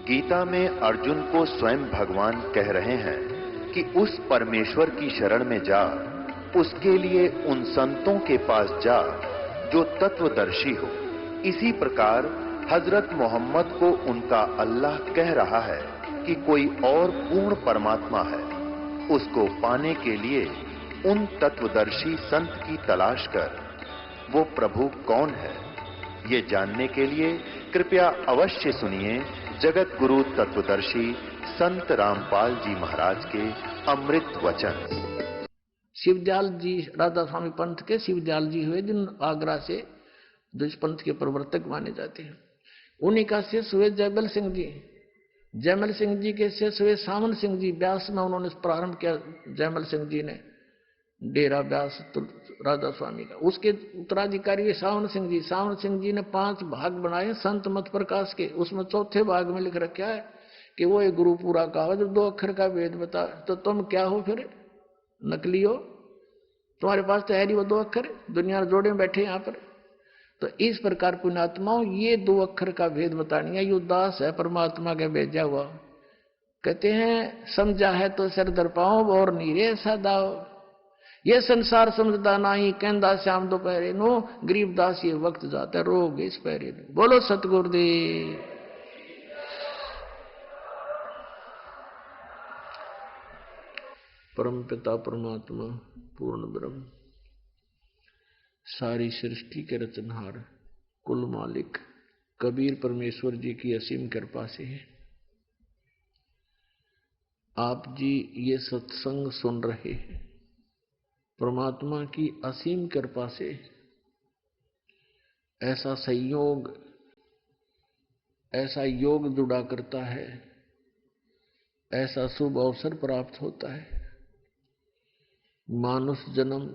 गीता में अर्जुन को स्वयं भगवान कह रहे हैं कि उस परमेश्वर की शरण में जा, उसके लिए उन संतों के पास जा जो तत्वदर्शी हो। इसी प्रकार हजरत मोहम्मद को उनका अल्लाह कह रहा है कि कोई और पूर्ण परमात्मा है। उसको पाने के लिए उन तत्वदर्शी संत की तलाश कर। वो प्रभु कौन है, ये जानने के लिए कृपया अवश्य सुनिए जगत गुरु तत्वदर्शी संत रामपाल जी महाराज के अमृत वचन। शिवदयाल जी राधा स्वामी पंथ के शिवदयाल जी हुए, जिन आगरा से जो इस पंथ के प्रवर्तक माने जाते हैं। उन्हीं का शिष्य हुए जयमल सिंह जी। जयमल सिंह जी के शिष्य हुए सावन सिंह जी। व्यास में उन्होंने प्रारंभ किया, जयमल सिंह जी ने डेरा व्यास राधा स्वामी का। उसके उत्तराधिकारी हुए सावन सिंह जी। सावन सिंह जी ने 5 भाग बनाए संत मत प्रकाश के। उसमें चौथे भाग में लिख रखा है कि वो एक गुरु पूरा कहा जो 2 अक्षर का वेद बता। तो तुम क्या हो फिर, नकली हो? तुम्हारे पास तो है नहीं वो 2 अक्षर, दुनिया जोड़े में बैठे यहाँ पर। तो इस प्रकार पुण्यात्माओं ये 2 अक्षर का भेद बतानी है। ये उदास है परमात्मा के भेजा हुआ। कहते हैं समझा है तो सिर दर पाओ और नीरे सदाओ। ये संसार समझदा नहीं, कहंदा श्याम दोपहरे नो, गरीबदास ये वक्त जाता रोग इस पैरे नो। बोलो सतगुरुदेव। परम पिता परमात्मा पूर्ण ब्रह्म, सारी सृष्टि के रचनहार, कुल मालिक कबीर परमेश्वर जी की असीम कृपा से है आप जी ये सत्संग सुन रहे हैं। परमात्मा की असीम कृपा से ऐसा संयोग, ऐसा योग जुड़ा करता है, ऐसा शुभ अवसर प्राप्त होता है। मानुष जन्म,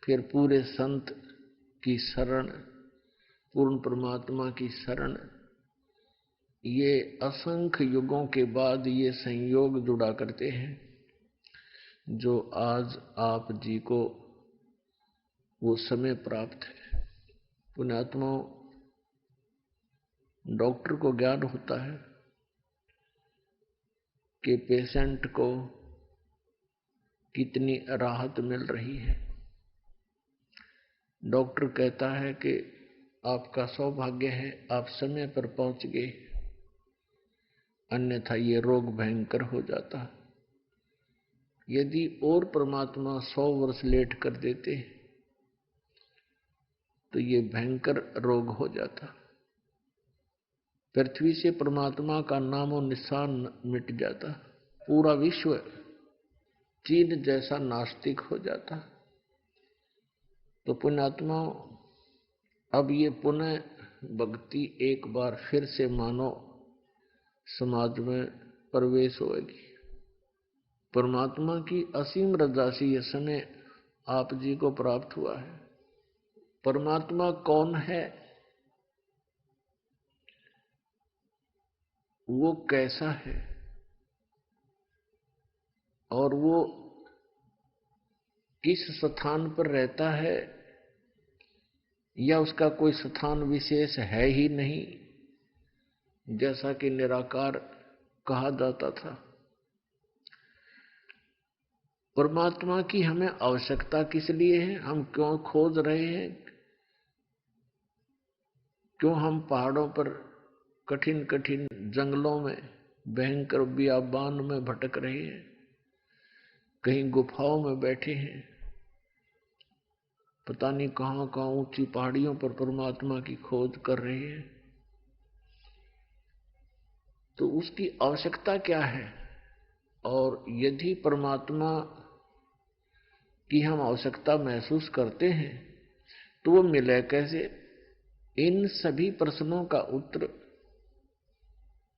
फिर पूरे संत की शरण, पूर्ण परमात्मा की शरण, ये असंख्य युगों के बाद ये संयोग जुड़ा करते हैं जो आज आप जी को वो समय प्राप्त है। पुण्यात्माओं, डॉक्टर को ज्ञान होता है कि पेशेंट को कितनी राहत मिल रही है। डॉक्टर कहता है कि आपका सौभाग्य है आप समय पर पहुंच गए, अन्यथा ये रोग भयंकर हो जाता। यदि और परमात्मा 100 वर्ष लेट कर देते तो ये भयंकर रोग हो जाता। पृथ्वी से परमात्मा का नामो निशान मिट जाता। पूरा विश्व चीन जैसा नास्तिक हो जाता। तो पुण्यात्मा, अब ये पुनः भक्ति एक बार फिर से मानो समाज में प्रवेश होगी। परमात्मा की असीम रजा से यह समय आप जी को प्राप्त हुआ है। परमात्मा कौन है, वो कैसा है, और वो किस स्थान पर रहता है, या उसका कोई स्थान विशेष है ही नहीं, जैसा कि निराकार कहा जाता था। परमात्मा की हमें आवश्यकता किस लिए है, हम क्यों खोज रहे हैं, क्यों हम पहाड़ों पर कठिन कठिन जंगलों में भयंकर बियाबान में भटक रहे हैं, कहीं गुफाओं में बैठे हैं, पता नहीं कहां कहां ऊंची पहाड़ियों पर परमात्मा की खोज कर रहे हैं। तो उसकी आवश्यकता क्या है, और यदि परमात्मा की हम आवश्यकता महसूस करते हैं तो वो मिले कैसे? इन सभी प्रश्नों का उत्तर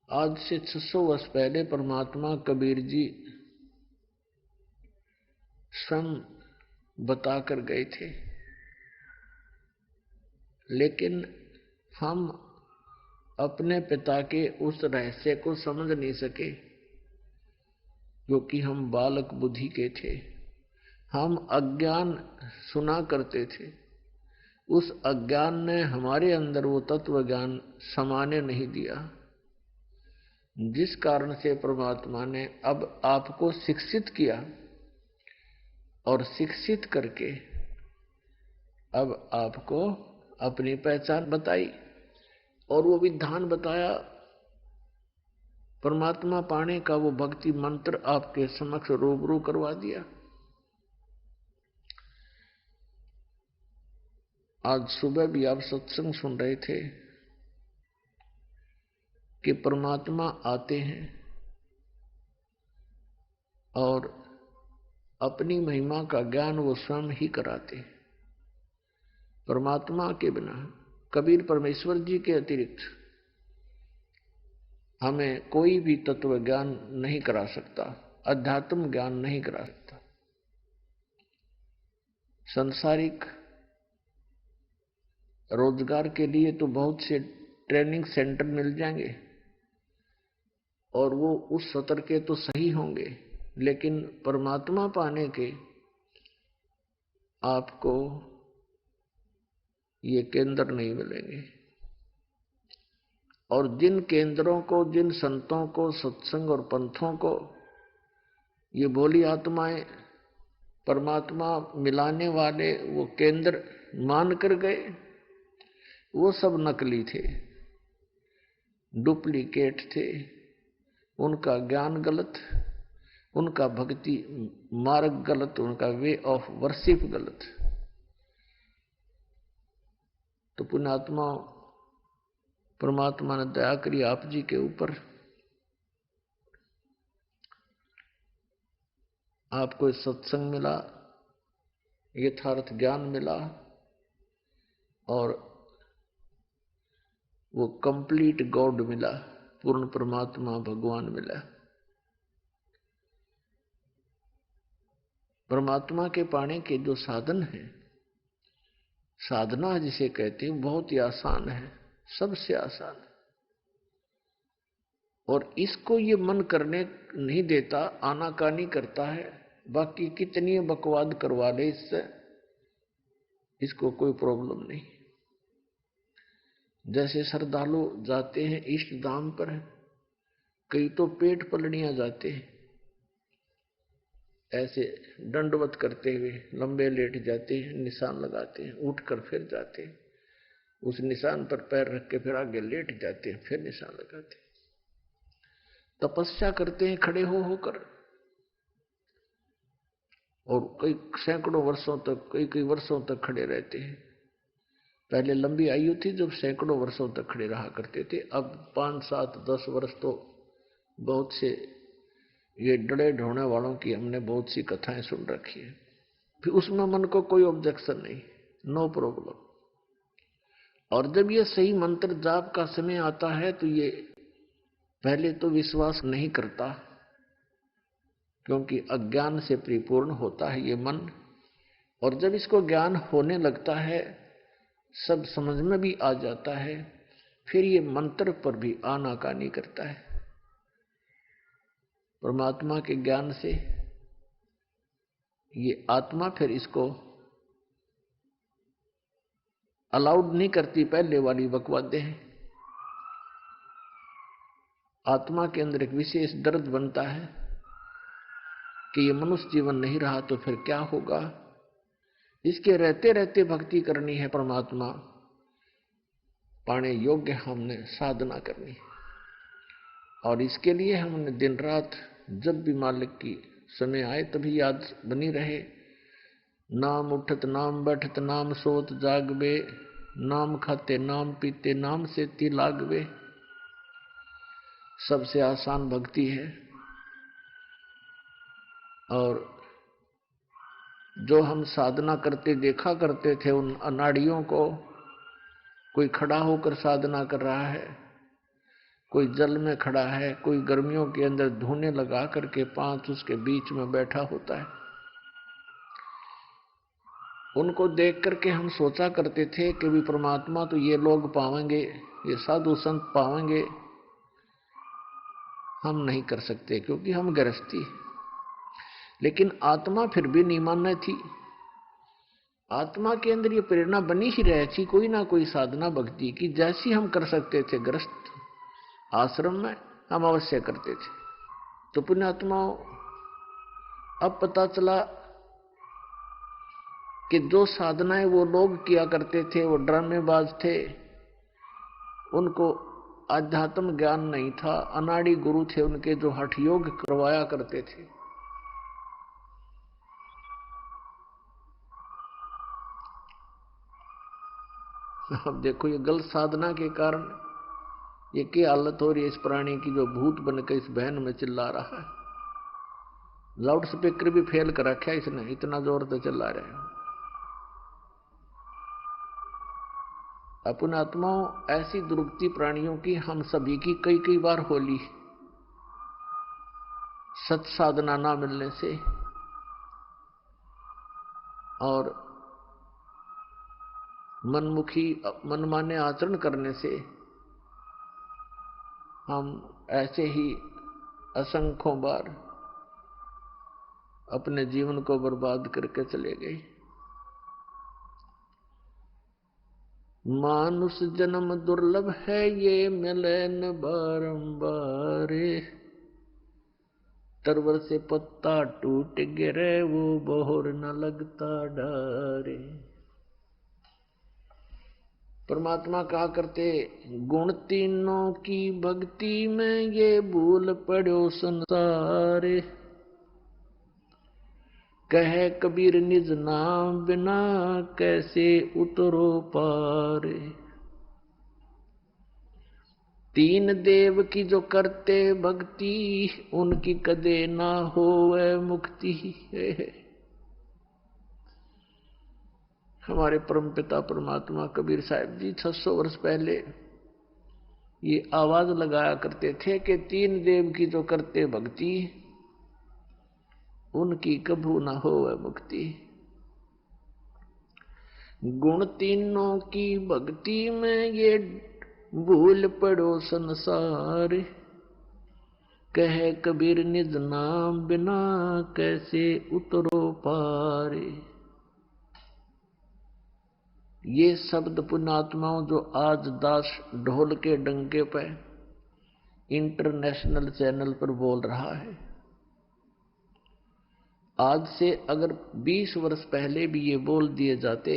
आज से 600 वर्ष पहले परमात्मा कबीर जी स्वयं बता कर गए थे। लेकिन हम अपने पिता के उस रहस्य को समझ नहीं सके, क्योंकि हम बालक बुद्धि के थे। हम अज्ञान सुना करते थे। उस अज्ञान ने हमारे अंदर वो तत्व ज्ञान समाने नहीं दिया। जिस कारण से परमात्मा ने अब आपको शिक्षित किया और शिक्षित करके अब आपको अपनी पहचान बताई और वो विधान बताया। परमात्मा पाने का वो भक्ति मंत्र आपके समक्ष रूबरू करवा दिया। आज सुबह भी आप सत्संग सुन रहे थे कि परमात्मा आते हैं और अपनी महिमा का ज्ञान वो स्वयं ही कराते हैं। परमात्मा के बिना, कबीर परमेश्वर जी के अतिरिक्त हमें कोई भी तत्व ज्ञान नहीं करा सकता, अध्यात्म ज्ञान नहीं करा सकता। संसारिक रोजगार के लिए तो बहुत से ट्रेनिंग सेंटर मिल जाएंगे और वो उस सत्र के तो सही होंगे, लेकिन परमात्मा पाने के आपको ये केंद्र नहीं मिलेंगे। और जिन केंद्रों को, जिन संतों को, सत्संग और पंथों को ये भोली आत्माएं परमात्मा मिलाने वाले वो केंद्र मान कर गए, वो सब नकली थे, डुप्लीकेट थे। उनका ज्ञान गलत, उनका भक्ति मार्ग गलत, उनका वे ऑफ वर्शिप गलत। तो पुण्यात्मा, परमात्मा ने दया करी आप जी के ऊपर, आपको सत्संग मिला, यथार्थ ज्ञान मिला और वो कंप्लीट गॉड मिला, पूर्ण परमात्मा भगवान मिला। परमात्मा के पाने के जो साधन हैं, साधना जिसे कहते हैं, बहुत ही आसान है, सबसे आसान है। और इसको ये मन करने नहीं देता, आनाकानी करता है। बाकी कितनी बकवाद करवा ले इससे, इसको कोई प्रॉब्लम नहीं। जैसे श्रद्धालु जाते हैं इष्ट धाम पर, कई तो पेट पलड़ियां जाते हैं, ऐसे दंडवत करते हुए लंबे लेट जाते हैं, निशान लगाते हैं, उठकर फिर जाते हैं, उस निशान पर पैर रख के फिर आगे लेट जाते हैं, फिर निशान लगाते हैं। तपस्या करते हैं खड़े हो होकर, और कई सैकड़ों वर्षों तक, कई वर्षों तक खड़े रहते हैं। पहले लंबी आयु थी जब सैकड़ों वर्षों तक खड़े रहा करते थे, अब 5, 7, 10 वर्ष तो बहुत से ये डरे ढोने वालों की हमने बहुत सी कथाएं सुन रखी है। फिर उसमें मन को कोई ऑब्जेक्शन नहीं, नो प्रॉब्लम। और जब ये सही मंत्र जाप का समय आता है तो ये पहले तो विश्वास नहीं करता, क्योंकि अज्ञान से परिपूर्ण होता है ये मन। और जब इसको ज्ञान होने लगता है, सब समझ में भी आ जाता है, फिर ये मंत्र पर भी आनाकानी करता है। परमात्मा के ज्ञान से ये आत्मा फिर इसको अलाउड नहीं करती। पहले वाली बकवादें हैं। आत्मा के अंदर एक विशेष दर्द बनता है कि ये मनुष्य जीवन नहीं रहा तो फिर क्या होगा। इसके रहते रहते भक्ति करनी है, परमात्मा पाने योग्य हमने साधना करनी है। और इसके लिए हमने दिन रात जब भी मालिक की समय आए तभी याद बनी रहे। नाम उठत नाम बैठत नाम सोत जागवे, नाम खाते नाम पीते नाम से ती लागवे। सबसे आसान भक्ति है। और जो हम साधना करते देखा करते थे उन अनाड़ियों को, कोई खड़ा होकर साधना कर रहा है, कोई जल में खड़ा है, कोई गर्मियों के अंदर धोने लगा करके 5 उसके बीच में बैठा होता है। उनको देख करके हम सोचा करते थे कि भी परमात्मा तो ये लोग पावेंगे, ये साधु संत पावेंगे, हम नहीं कर सकते क्योंकि हम गृहस्थी। लेकिन आत्मा फिर भी नहीं मानना थी। आत्मा के अंदर ये प्रेरणा बनी ही रही कोई ना कोई साधना भक्ति की, जैसी हम कर सकते थे गृहस्थ आश्रम में, हम अवश्य करते थे। तो पुण्यात्माओं, अब पता चला कि जो साधनाएं वो लोग किया करते थे वो ड्रामेबाज थे, उनको आध्यात्म ज्ञान नहीं था, अनाड़ी गुरु थे उनके जो हठ योग करवाया करते थे। अब देखो ये गलत साधना के कारण ये क्या हालत हो रही है इस प्राणी की, जो भूत बनकर इस बहन में चिल्ला रहा है। लाउड स्पीकर भी फेल कर रखा है इसने, इतना जोर से चिल्ला रहे हैं। अपने आत्माओं, ऐसी दुर्गति प्राणियों की हम सभी की कई कई बार होली, सत साधना ना मिलने से और मनमुखी मनमाने आचरण करने से हम ऐसे ही असंख्यों बार अपने जीवन को बर्बाद करके चले गए। मानुष जन्म दुर्लभ है, ये मिले न बारंबार। तरवर से पत्ता टूट गिरे, वो बहोर न लगता डारे। परमात्मा कहा करते, गुण तीनों की भक्ति में ये भूल पड़ो संसार। कहे कबीर निज नाम बिना, कैसे उतरो पार। तीन देव की जो करते भक्ति, उनकी कदे ना होवे मुक्ति। हमारे परमपिता परमात्मा कबीर साहब जी 600 वर्ष पहले ये आवाज लगाया करते थे कि तीन देव की जो करते भक्ति, उनकी कभू ना होवे मुक्ति। गुण तीनों की भक्ति में ये भूल पड़ो संसार। कहे कबीर निज नाम बिना, कैसे उतरो पार। ये शब्द पुण्यात्माओं जो आज दास ढोल के डंके पे इंटरनेशनल चैनल पर बोल रहा है, आज से अगर 20 वर्ष पहले भी ये बोल दिए जाते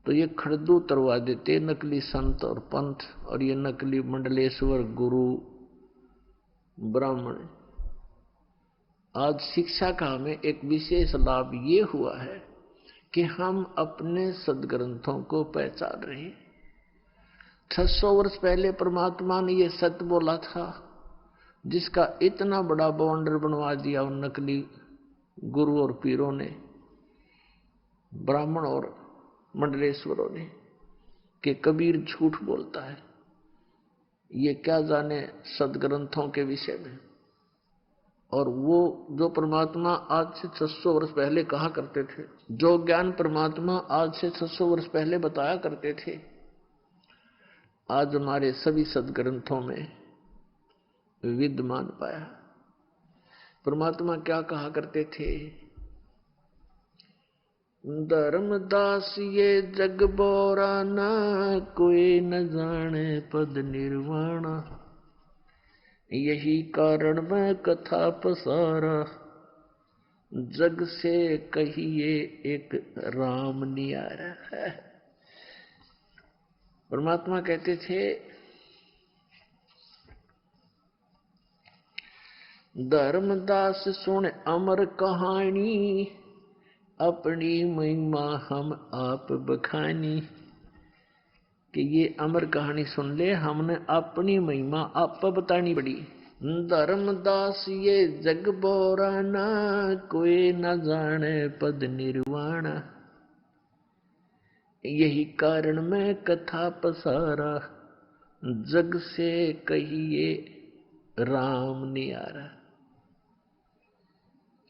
तो ये खड़दू उतरवा देते नकली संत और पंथ और ये नकली मंडलेश्वर गुरु ब्राह्मण। आज शिक्षा का हमें एक विशेष लाभ ये हुआ है कि हम अपने सदग्रंथों को पहचान रहे हैं। 600 वर्ष पहले परमात्मा ने यह सत्य बोला था, जिसका इतना बड़ा बाउंडर बनवा दिया उन नकली गुरु और पीरों ने, ब्राह्मण और मंडलेश्वरों ने, कि कबीर झूठ बोलता है। ये क्या जाने सदग्रंथों के विषय में। और वो जो परमात्मा आज से 600 वर्ष पहले कहा करते थे, जो ज्ञान परमात्मा आज से 600 वर्ष पहले बताया करते थे, आज हमारे सभी सदग्रंथों में विद्यमान पाया। परमात्मा क्या कहा करते थे, धर्मदास ये जग बोरा ना, कोई न जाने पद निर्वाण। यही कारण मैं कथा पसारा, जग से कहिए एक राम नियारा है। परमात्मा कहते थे, धर्मदास सुन अमर कहानी, अपनी महिमा हम आप बखानी। कि ये अमर कहानी सुन ले, हमने अपनी महिमा आप बतानी पड़ी। धर्मदास ये जग बोरा ना, कोई न जाने पद निर्वाण। यही कारण मैं कथा पसारा, जग से कहिए राम नियारा।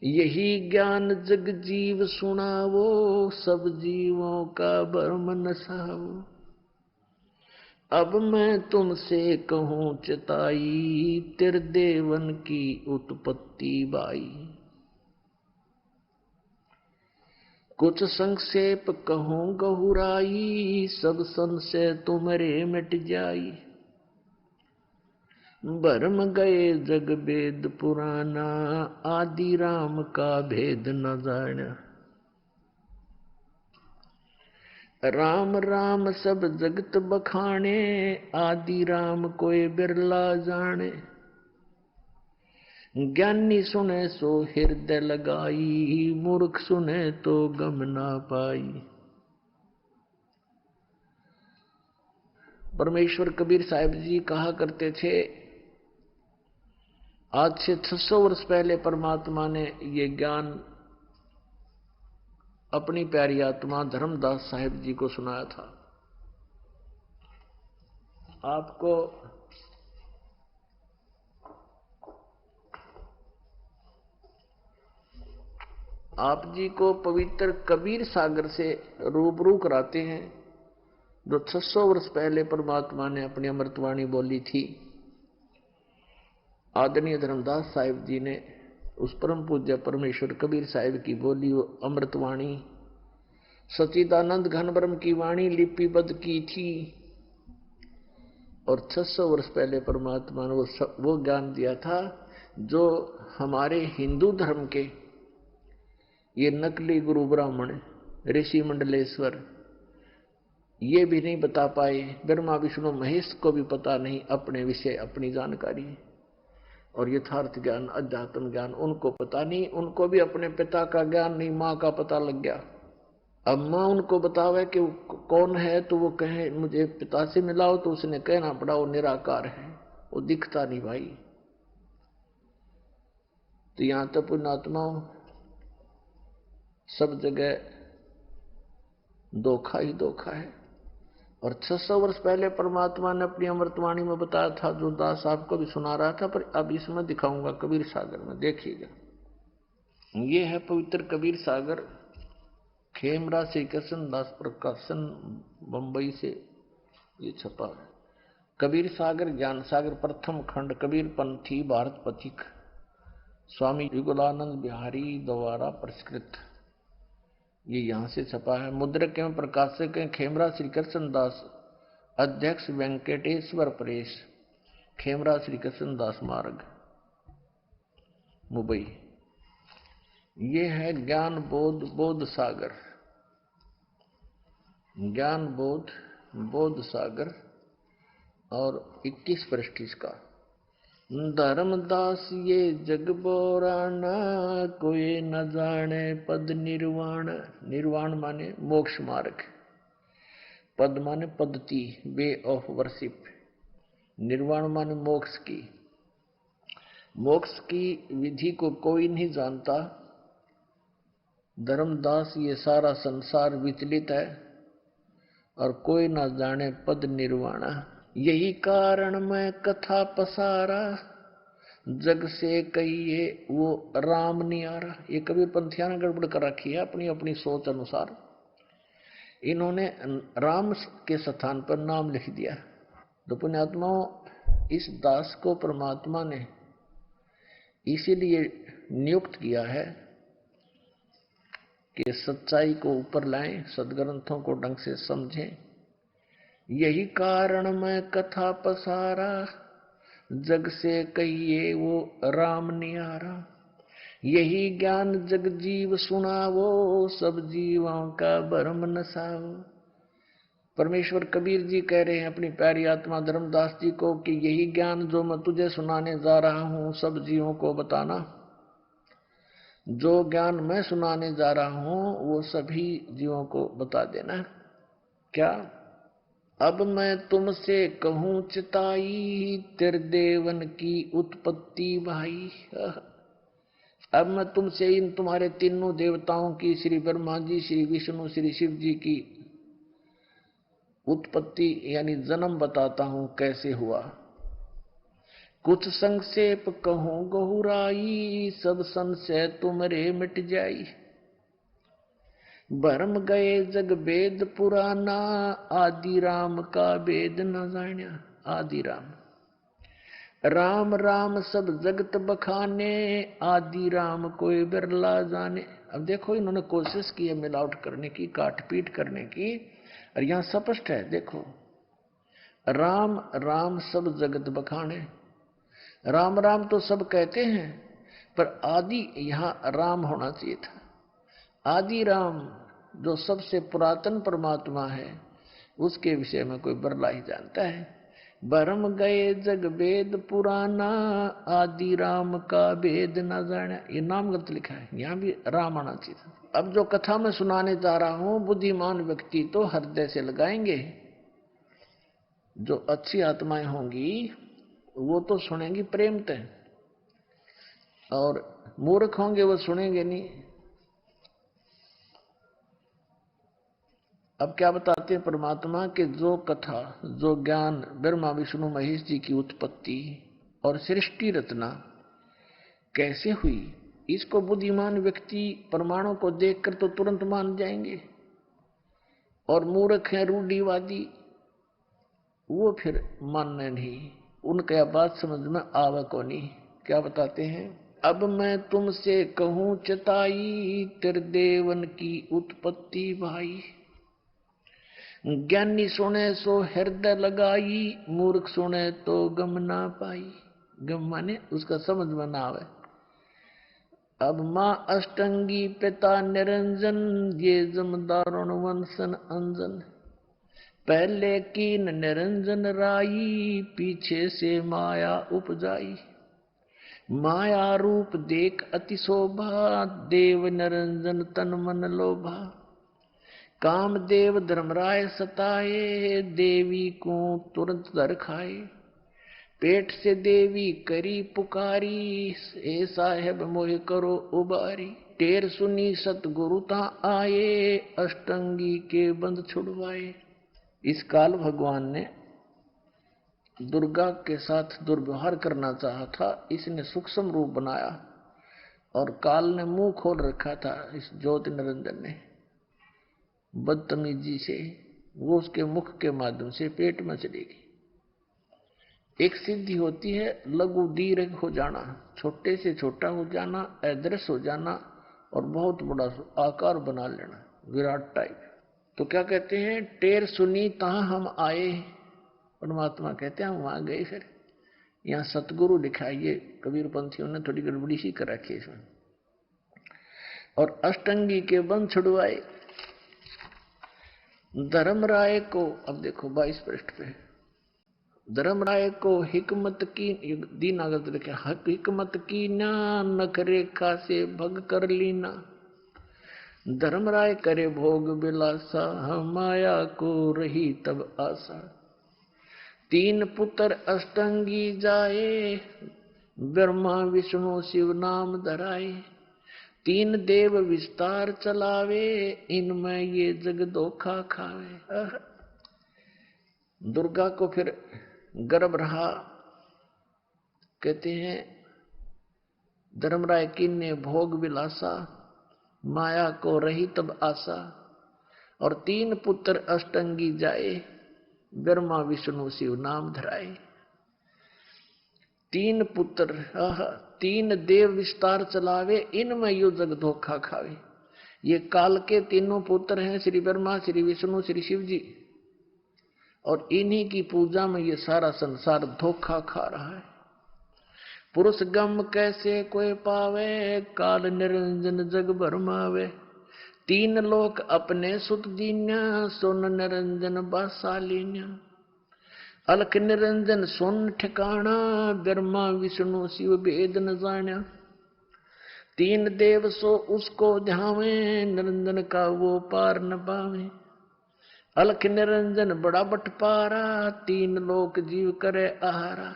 यही ज्ञान जग जीव सुनावो, सब जीवों का भरम नसावो। अब मैं तुमसे कहूं चिताई, त्रिदेवन की उत्पत्ति बाई। कुछ संक्षेप कहूं गहुराई, सब संशय तुम्हारे मिट जाई। भरम गए जग वेद पुराना, आदि राम का भेद न जाना। राम राम सब जगत बखाने, आदि राम कोई बिरला जाने। ज्ञानी सुने सो हृदय लगाई, मूर्ख सुने तो गम ना पाई। परमेश्वर कबीर साहिब जी कहा करते थे, आज से 600 वर्ष पहले परमात्मा ने ये ज्ञान अपनी प्यारी आत्मा धर्मदास साहिब जी को सुनाया था। आप जी को पवित्र कबीर सागर से रूबरू कराते हैं, जो 600 वर्ष पहले परमात्मा ने अपनी अमृतवाणी बोली थी। आदरणीय धर्मदास साहिब जी ने उस परम पूज्य परमेश्वर कबीर साहिब की बोली वो अमृतवाणी सच्चिदानंद घन ब्रह्म की वाणी लिपिबद्ध की थी। और 600 वर्ष पहले परमात्मा ने वो ज्ञान दिया था जो हमारे हिंदू धर्म के ये नकली गुरु ब्राह्मण ऋषि मंडलेश्वर ये भी नहीं बता पाए। ब्रह्मा विष्णु महेश को भी पता नहीं अपने विषय अपनी जानकारी और यथार्थ ज्ञान अध्यात्म ज्ञान उनको पता नहीं। उनको भी अपने पिता का ज्ञान नहीं, माँ का पता लग गया। अब माँ उनको बतावे कि कौन है तो वो कहे मुझे पिता से मिलाओ, तो उसने कहना पड़ा वो निराकार है, वो दिखता नहीं भाई। तो यहां तो पुण्यात्माओं सब जगह धोखा ही धोखा है। और 600 वर्ष पहले परमात्मा ने अपनी अमृतवाणी में बताया था, जो दास साहब को भी सुना रहा था, पर अब इसमें दिखाऊंगा कबीर सागर में, देखिएगा। ये है पवित्र कबीर सागर, खेमरा श्री कृष्ण दास प्रकाशन बंबई से ये छपा है। कबीर सागर ज्ञान सागर प्रथम खंड कबीर पंथी भारत पथिक स्वामी युगलानंद बिहारी द्वारा परिष्कृत, ये यहां से छपा है। मुद्रक एवं प्रकाशक खेमरा श्री कृष्ण दास, अध्यक्ष वेंकटेश्वर प्रेस, खेमरा श्री कृष्ण दास मार्ग मुंबई। ये है ज्ञान बोध बोध सागर, ज्ञान बोध बोध सागर और 21 पृष्ठ इसका। धर्मदास ये जग बोराना, कोई न जाने पद निर्वाण। निर्वाण माने मोक्ष मार्ग, पद माने पद्धति, वे ऑफ वर्शिप। निर्वाण माने मोक्ष की, मोक्ष की विधि को कोई नहीं जानता। धर्मदास ये सारा संसार विचलित है और कोई ना जाने पद निर्वाणा। यही कारण मैं कथा पसारा, जग से कहिए वो राम नहीं आ रहा। ये कबीर पंथिया ने गड़बड़ कर रखी है अपनी अपनी सोच अनुसार। इन्होंने राम के स्थान पर नाम लिख दिया। तो पुण्यात्माओं, इस दास को परमात्मा ने इसीलिए नियुक्त किया है कि सच्चाई को ऊपर लाएं, सदग्रंथों को ढंग से समझें। यही कारण मैं कथा पसारा, जग से कहिए वो राम नियारा। यही ज्ञान जग जीव सुनावो, सब जीवों का भरम नसावो। परमेश्वर कबीर जी कह रहे हैं अपनी प्यारी आत्मा धर्मदास जी को कि यही ज्ञान जो मैं तुझे सुनाने जा रहा हूं सब जीवों को बताना। जो ज्ञान मैं सुनाने जा रहा हूं वो सभी जीवों को बता देना। क्या? अब मैं तुमसे कहूं चिताई, त्रिदेवन की उत्पत्ति भाई। अब मैं तुमसे इन तुम्हारे तीनों देवताओं की, श्री ब्रह्मा जी, श्री विष्णु, श्री शिव जी की उत्पत्ति यानी जन्म बताता हूं कैसे हुआ। कुछ संक्षेप कहूं गहुराई, सब संशय तुमरे मिट जाई। भरम गए जग वेद पुराना, आदि राम का वेद न जान्या। आदि राम, राम राम सब जगत बखाने, आदि राम कोई बिरला जाने। अब देखो इन्होंने कोशिश की है मिलावट करने की, काटपीट करने की, और यहां स्पष्ट है देखो, राम राम सब जगत बखाने। राम राम तो सब कहते हैं, पर आदि यहां राम होना चाहिए था। आदि राम जो सबसे पुरातन परमात्मा है, उसके विषय में कोई बरला ही जानता है। बरम गए जग वेद पुराना, आदि राम का भेद न जाना। ये नाम गलत लिखा है, यहाँ भी राम आना चाहिए था। अब जो कथा मैं सुनाने जा रहा हूं, बुद्धिमान व्यक्ति तो हृदय से लगाएंगे, जो अच्छी आत्माएं होंगी वो तो सुनेंगी प्रेम से, और मूर्ख होंगे वो सुनेंगे नहीं। अब क्या बताते हैं परमात्मा के, जो कथा, जो ज्ञान ब्रह्मा विष्णु महेश जी की उत्पत्ति और सृष्टि रचना कैसे हुई, इसको बुद्धिमान व्यक्ति प्रमाणों को देखकर तो तुरंत मान जाएंगे, और मूर्ख हैं रूढ़िवादी, वो फिर मानने नहीं, उनका बात समझ में आवे को नहीं। क्या बताते हैं, अब मैं तुमसे कहूं चताई, त्रिदेवन की उत्पत्ति भाई। ज्ञानी सुने सो हृदय लगाई, मूर्ख सुने तो गम ना पाई। गम माने उसका समझ में ना आवे। अब माँ अष्टंगी पिता निरंजन, ये जमदारुण वंशन अंजन। पहले कीन निरंजन राई, पीछे से माया उपजाई। माया रूप देख अति शोभा, देव निरंजन तन मन लोभा। कामदेव धर्मराय सताए, देवी को तुरंत दर खाए। पेट से देवी करी पुकारी, ए साहेब मोह करो उबारी। टेर सुनी सतगुरु ता आए, अष्टंगी के बंद छुड़वाए। इस काल भगवान ने दुर्गा के साथ दुर्व्यवहार करना चाहा था, इसने सूक्ष्म रूप बनाया, और काल ने मुंह खोल रखा था इस ज्योति निरंजन ने बदतमीजी से। वो उसके मुख के माध्यम से पेट में चलेगी। एक सिद्धि होती है लघु दीर्घ हो जाना, छोटे से छोटा हो जाना, अदृश्य हो जाना, और बहुत बड़ा आकार बना लेना, विराट टाइप। तो क्या कहते हैं, टेर सुनी तहां हम आए। परमात्मा कहते हैं हम वहां गए। फिर यहाँ सतगुरु दिखाइए, कबीर पंथियों ने थोड़ी गड़बड़ी सी कर रखी है इसमें। और अष्टंगी के बंध छुड़वाए। धर्मराय को, अब देखो 22 पृष्ठ पे, धर्मराय को हिकमत की, दीनागत लिखे, हिकमत की ना, नख रेखा से भग कर लीना। धर्मराय करे भोग बिलासा, माया को रही तब आशा। तीन पुत्र अष्टंगी जाए, ब्रह्मा विष्णु शिव नाम धराए। तीन देव विस्तार चलावे, इनमें ये जग धोखा खावे। दुर्गा को फिर गर्भ रहा। कहते हैं धर्मराय की ने भोग विलासा, माया को रही तब आशा। और तीन पुत्र अष्टंगी जाए, ब्रह्मा विष्णु शिव नाम धराए। तीन पुत्र, तीन देव विस्तार चलावे, इनमें यो जग धोखा खावे। ये काल के तीनों पुत्र हैं, श्री ब्रह्मा, श्री विष्णु, श्री शिव जी, और इन्हीं की पूजा में ये सारा संसार धोखा खा रहा है। पुरुष गम कैसे कोई पावे, काल निरंजन जग भरमावे। तीन लोक अपने सुत दीन्या, सोन निरंजन बासालीन्या। अलख निरंजन सोन ठिकाना, ब्रह्मा विष्णु शिव भेद न जान्या। तीन देव सो उसको ध्यावे, निरंजन का वो पार न पावे। अलख निरंजन बड़ा बटपारा, तीन लोक जीव करे आहारा।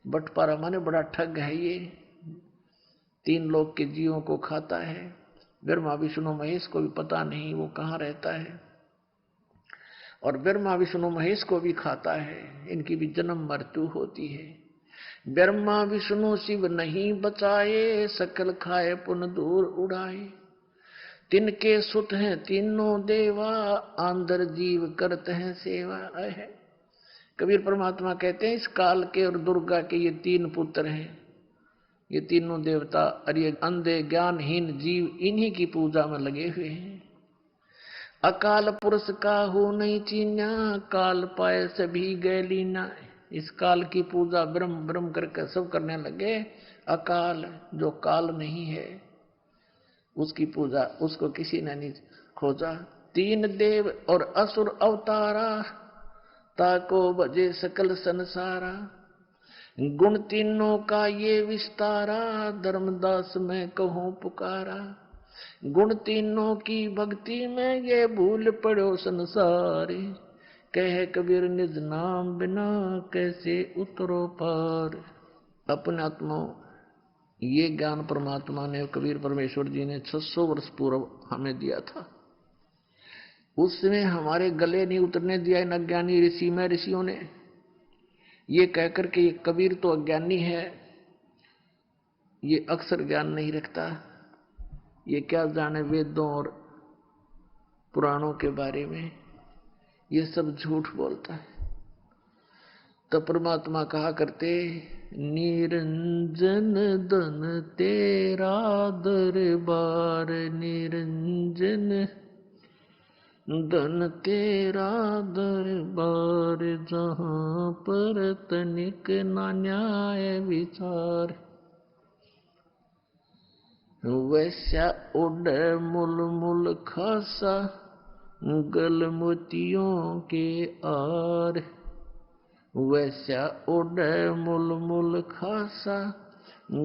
बटपारा माने बड़ा ठग है ये, तीन लोक के जीवों को खाता है। ब्रह्मा विष्णु महेश को भी पता नहीं वो कहाँ रहता है, और ब्रह्मा विष्णु महेश को भी खाता है, इनकी भी जन्म मृत्यु होती है। ब्रह्मा विष्णु शिव नहीं बचाए, सकल खाए पुन दूर उड़ाए। तिनके सुत हैं तीनों देवा, आंदर जीव करते हैं सेवा है। कबीर परमात्मा कहते हैं इस काल के और दुर्गा के ये तीन पुत्र हैं, ये तीनों देवता, और ये अंधे ज्ञानहीन जीव इन्हीं की पूजा में लगे हुए हैं। अकाल पुरुष का हो नहीं चीन्या, काल पाए सभी गए लीना। इस काल की पूजा ब्रह्म ब्रह्म करके सब करने लगे। अकाल जो काल नहीं है उसकी पूजा उसको किसी ने नहीं खोजा। तीन देव और असुर अवतारा ताको बजे सकल संसारा। गुण तीनों का ये विस्तारा धर्मदास मैं कहूँ पुकारा। गुण तीनों की भक्ति में ये भूल पड़ो संसारी। कह कबीर निज नाम बिना कैसे उतरो पार। अपने आत्मा ये ज्ञान परमात्मा ने कबीर परमेश्वर जी ने 600 वर्ष पूर्व हमें दिया था। उसमें हमारे गले नहीं उतरने दिया इन अज्ञानी ऋषि में ऋषियों ने। ये कहकर के ये कबीर तो अज्ञानी है, ये अक्सर ज्ञान नहीं रखता, ये क्या जाने वेदों और पुराणों के बारे में, ये सब झूठ बोलता है। तो परमात्मा कहा करते निरंजन धन तेरा दरबार। निरंजन धन तेरा दरबार जहां पर तनिक ना न्याय विचार। वैसा उड़ मुल मुल खासा गल मोतियों के आर। वैसा उड़ मुल मुल खासा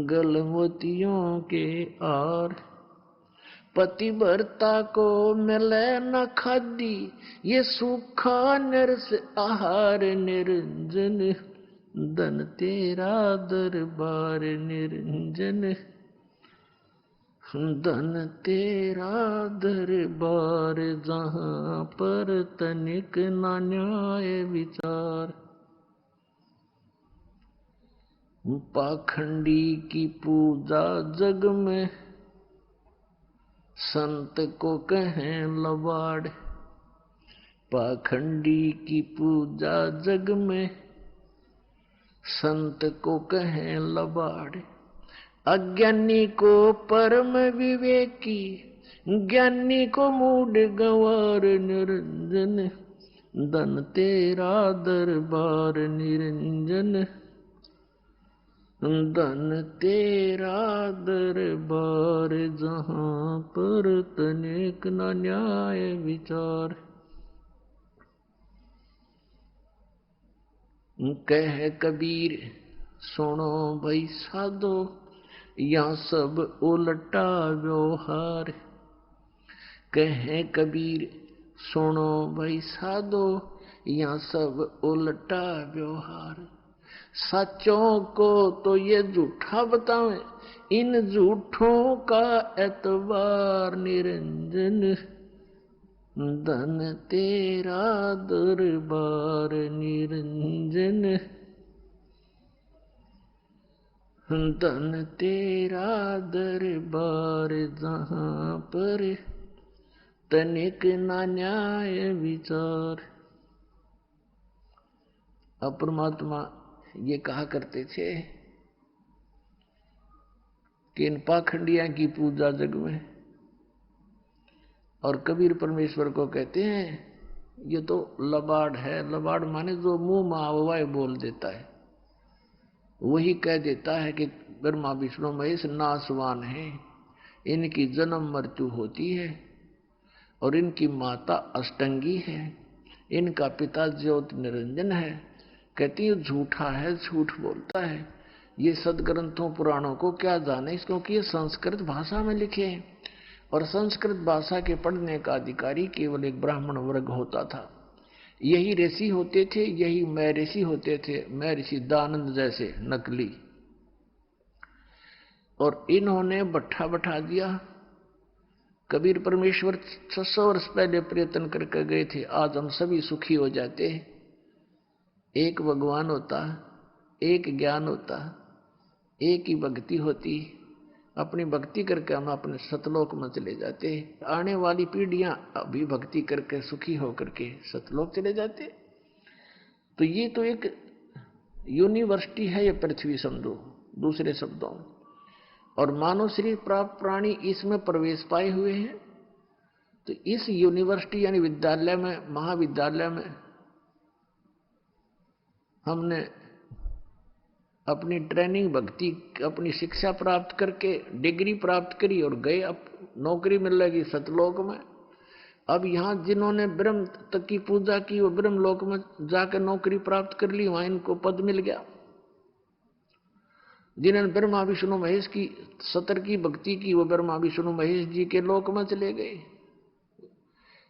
गल मोतियों के आर। पतिव्रता को मिले न खादी ये सूखा नरस आहार। निरंजन धन तेरा दरबार। निरंजन धन तेरा दरबार जहां पर तनिक ना न्याय विचार। पाखंडी की पूजा जग में संत को कहें लबाड़। पाखंडी की पूजा जग में संत को कहें लबाड़। अज्ञानी को परम विवेकी ज्ञानी को मूड गंवार। निरंजन धन तेरा दरबार। निरंजन धन तेरा दरबार जहां पर तनिक न न्याय विचार। कह कबीर सुनो भाई साधो यहाँ सब उल्टा व्यवहार। कहे कबीर सुनो भाई साधो यहाँ सब उल्टा व्यवहार। सच्चों को तो ये झूठा बतावे इन झूठों का एतबार। निरंजन धन तेरा दरबार। निरंजन धन तेरा दरबार जहां पर तनिक ना न्याय विचार। अब परमात्मा ये कहा करते थे कि इन पाखंडिया की पूजा जग में, और कबीर परमेश्वर को कहते हैं ये तो लबाड़ है। लबाड़ माने जो मुंह में आववाए बोल देता है, वही कह देता है कि ब्रह्मा विष्णु महेश नासवान है, इनकी जन्म मृत्यु होती है और इनकी माता अष्टंगी है, इनका पिता ज्योति निरंजन है। कहती है झूठा है, झूठ बोलता है। ये सदग्रंथों पुराणों को क्या जाने, क्योंकि ये संस्कृत भाषा में लिखे हैं और संस्कृत भाषा के पढ़ने का अधिकारी केवल एक ब्राह्मण वर्ग होता था। यही ऋषि होते थे, यही मैं ऋषि होते थे, मैं ऋषि दानंद जैसे नकली। और इन्होंने बट्ठा बैठा दिया। कबीर परमेश्वर 600 वर्ष पहले प्रयत्न करके गए थे, आज हम सभी सुखी हो जाते हैं। एक भगवान होता, एक ज्ञान होता, एक ही भक्ति होती, अपनी भक्ति करके हम अपने सतलोक में चले जाते। आने वाली पीढ़ियां अभी भक्ति करके सुखी होकर के सतलोक चले जाते। तो ये तो एक यूनिवर्सिटी है ये पृथ्वी समझो दूसरे शब्दों में, और मानव शरीर प्राप्त प्राणी इसमें प्रवेश पाए हुए हैं। तो इस यूनिवर्सिटी यानी विद्यालय में, महाविद्यालय में हमने अपनी ट्रेनिंग भक्ति अपनी शिक्षा प्राप्त करके डिग्री प्राप्त करी और गए, अब नौकरी मिल लगी सतलोक में। अब यहाँ जिन्होंने ब्रह्म तक की पूजा की वो ब्रह्म लोक में जाकर नौकरी प्राप्त कर ली, वहां इनको पद मिल गया। जिन्होंने ब्रह्मा विष्णु महेश की सतर की भक्ति की वो ब्रह्मा विष्णु महेश जी के लोक में चले गए,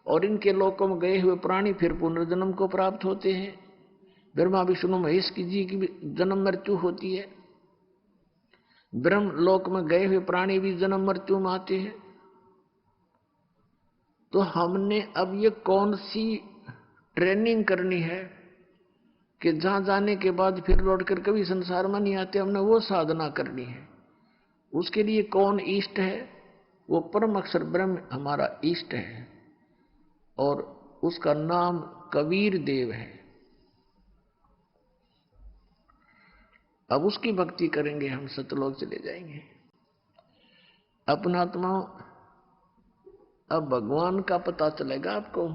और इनके लोकों में गए हुए प्राणी फिर पुनर्जन्म को प्राप्त होते हैं। ब्रह्मा विष्णु महेश की जी की भी जन्म मृत्यु होती है, ब्रह्म लोक में गए हुए प्राणी भी जन्म मृत्यु में आते हैं। तो हमने अब ये कौन सी ट्रेनिंग करनी है कि जहां जाने के बाद फिर लौटकर कभी संसार में नहीं आते? हमने वो साधना करनी है। उसके लिए कौन इष्ट है? वो परम अक्षर ब्रह्म हमारा इष्ट है, और उसका नाम कबीर देव है। अब उसकी भक्ति करेंगे, हम सतलोक चले जाएंगे। अपना आत्मा अब भगवान का पता चलेगा आपको,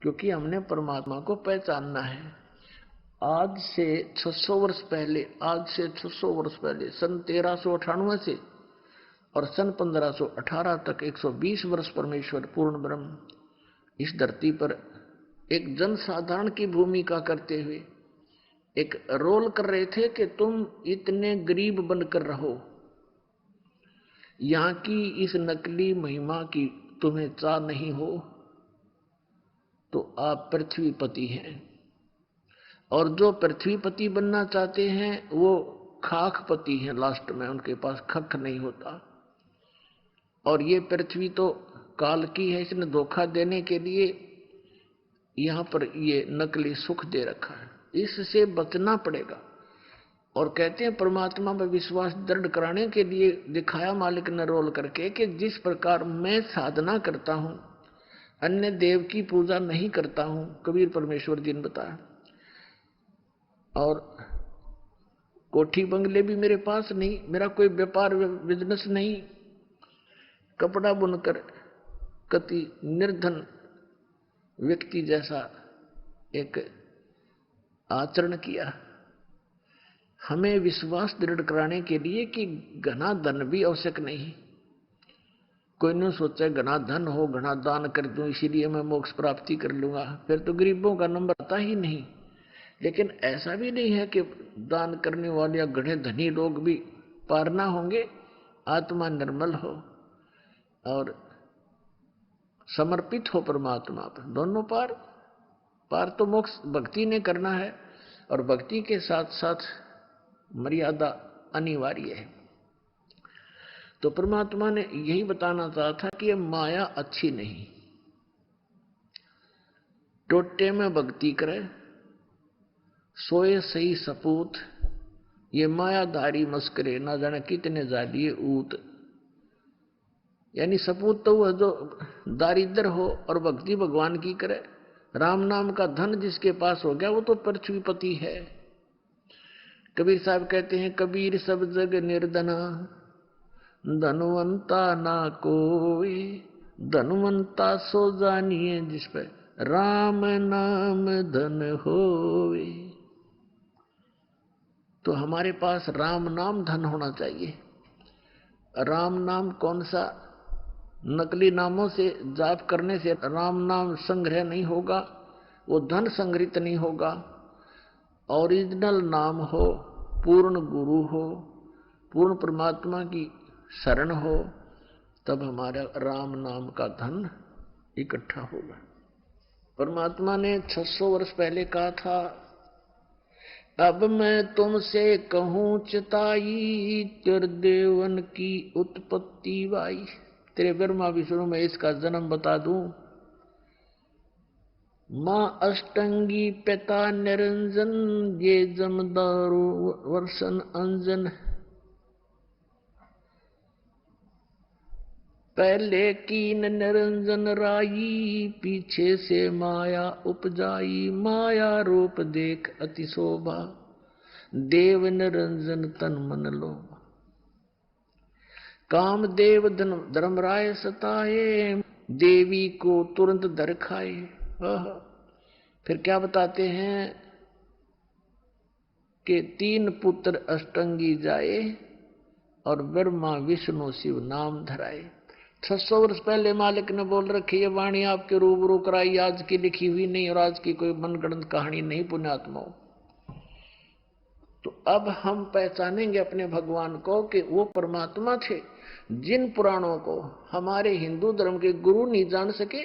क्योंकि हमने परमात्मा को पहचानना है। आज से 600 वर्ष पहले, सन 1398 से और सन 1518 तक 120 वर्ष परमेश्वर पूर्ण ब्रह्म इस धरती पर एक जनसाधारण की भूमिका करते हुए एक रोल कर रहे थे कि तुम इतने गरीब बनकर रहो, यहाँ की इस नकली महिमा की तुम्हें चाह नहीं हो तो आप पृथ्वीपति हैं, और जो पृथ्वीपति बनना चाहते हैं वो खाकपति हैं। लास्ट में उनके पास खक नहीं होता, और ये पृथ्वी तो काल की है, इसने धोखा देने के लिए यहाँ पर ये नकली सुख दे रखा है, इससे बचना पड़ेगा। और कहते हैं परमात्मा में विश्वास दृढ़ कराने के लिए दिखाया मालिक ने रोल करके कि जिस प्रकार मैं साधना करता हूं, अन्य देव की पूजा नहीं करता हूं, कबीर परमेश्वर जी ने बताया। और कोठी बंगले भी मेरे पास नहीं, मेरा कोई व्यापार बिजनेस नहीं, कपड़ा बुनकर कति निर्धन व्यक्ति जैसा एक आचरण किया। हमें विश्वास दृढ़ कराने के लिए कि घना धन भी आवश्यक नहीं। कोई नहीं सोचा घना धन हो, घना दान कर दूं इसीलिए मैं मोक्ष प्राप्ति कर लूंगा, फिर तो गरीबों का नंबर आता ही नहीं। लेकिन ऐसा भी नहीं है कि दान करने वाले या घने धनी लोग भी पार ना होंगे। आत्मा निर्मल हो और समर्पित हो परमात्मा पर, दोनों पार तो मोक्ष भक्ति ने करना है, और भक्ति के साथ साथ मर्यादा अनिवार्य है। तो परमात्मा ने यही बताना चाहा था कि ये माया अच्छी नहीं। टोटे में भक्ति करे, सोए सही सपूत, ये मायाधारी मस्करे ना जाने कितने जालिए ऊत। यानी सपूत तो वह जो दारिद्र हो और भक्ति भगवान की करे। राम नाम का धन जिसके पास हो गया वो तो पृथ्वीपति है। कबीर साहब कहते हैं, कबीर सब जग निर्धना, धनवंता ना कोई, धनवंता सो जानिए जिस पे राम नाम धन होवे। तो हमारे पास राम नाम धन होना चाहिए। राम नाम कौन सा? नकली नामों से जाप करने से राम नाम संग्रह नहीं होगा, वो धन संग्रहित नहीं होगा। ओरिजिनल नाम हो, पूर्ण गुरु हो, पूर्ण परमात्मा की शरण हो, तब हमारा राम नाम का धन इकट्ठा होगा। परमात्मा ने 600 वर्ष पहले कहा था, अब मैं तुमसे कहूं चिताई, त्रिदेवन की उत्पत्ति वाई। तेरे ब्रह्मा विष्णु में इसका जन्म बता दूं। मां अष्टंगी पिता निरंजन, ये जमदारू वर्षन अंजन। पहले कीन निरंजन राई, पीछे से माया उपजाई। माया रूप देख अति शोभा, देव निरंजन तन मन लोभा। कामदेव धर्मराय सताए, देवी को तुरंत दर खाए। फिर क्या बताते हैं? कि 3 पुत्र अष्टंगी जाए और ब्रह्मा विष्णु शिव नाम धराए। 600 वर्ष पहले मालिक ने बोल रखी, ये वाणी आपके रूबरू कराई, आज की लिखी हुई नहीं और आज की कोई मनगढ़ंत कहानी नहीं पुण्यात्माओं। तो अब हम पहचानेंगे अपने भगवान को कि वो परमात्मा थे जिन पुराणों को हमारे हिंदू धर्म के गुरु नहीं जान सके।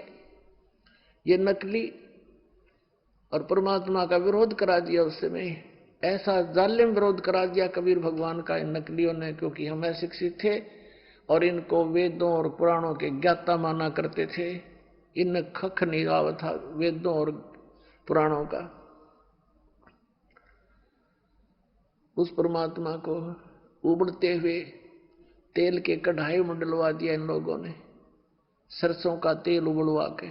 ये नकली और परमात्मा का विरोध करा दिया उस समय, ऐसा जालिम विरोध करा दिया कबीर भगवान का इन नकलियों ने, क्योंकि हम अशिक्षित थे और इनको वेदों और पुराणों के ज्ञाता माना करते थे। इन खख नहीं आवा था वेदों और पुराणों का। उस परमात्मा को उबड़ते हुए तेल के कढ़ाई में डलवा दिया इन लोगों ने, सरसों का तेल उबलवा के,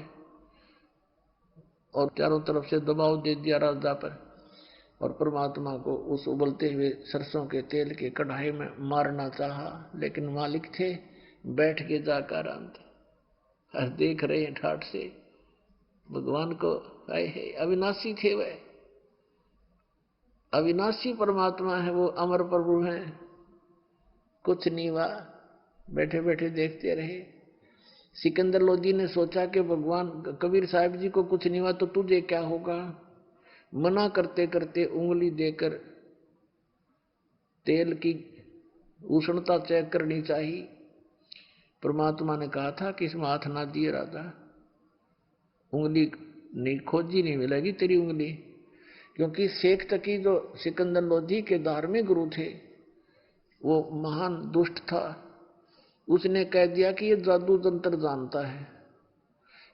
और चारों तरफ से दबाव दे दिया राजा पर, और परमात्मा को उस उबलते हुए सरसों के तेल के कढ़ाई में मारना चाहा, लेकिन मालिक थे बैठ के जाकर आराम थे। हर देख रहे हैं ठाठ से भगवान को, आए है अविनाशी थे वह, अविनाशी परमात्मा है वो, अमर प्रभु हैं, कुछ नहीं हुआ, बैठे बैठे देखते रहे। सिकंदर लोधी ने सोचा कि भगवान कबीर साहब जी को कुछ नहीं हुआ तो तुझे क्या होगा। मना करते करते उंगली देकर तेल की उष्णता चेक करनी चाहिए। परमात्मा ने कहा था कि इसमें हाथ ना दिए राजा, उंगली नहीं खोजी नहीं मिलेगी तेरी उंगली, क्योंकि शेख तकी जो सिकंदर लोधी के धार्मिक गुरु थे वो महान दुष्ट था। उसने कह दिया कि ये जादू तंत्र जानता है,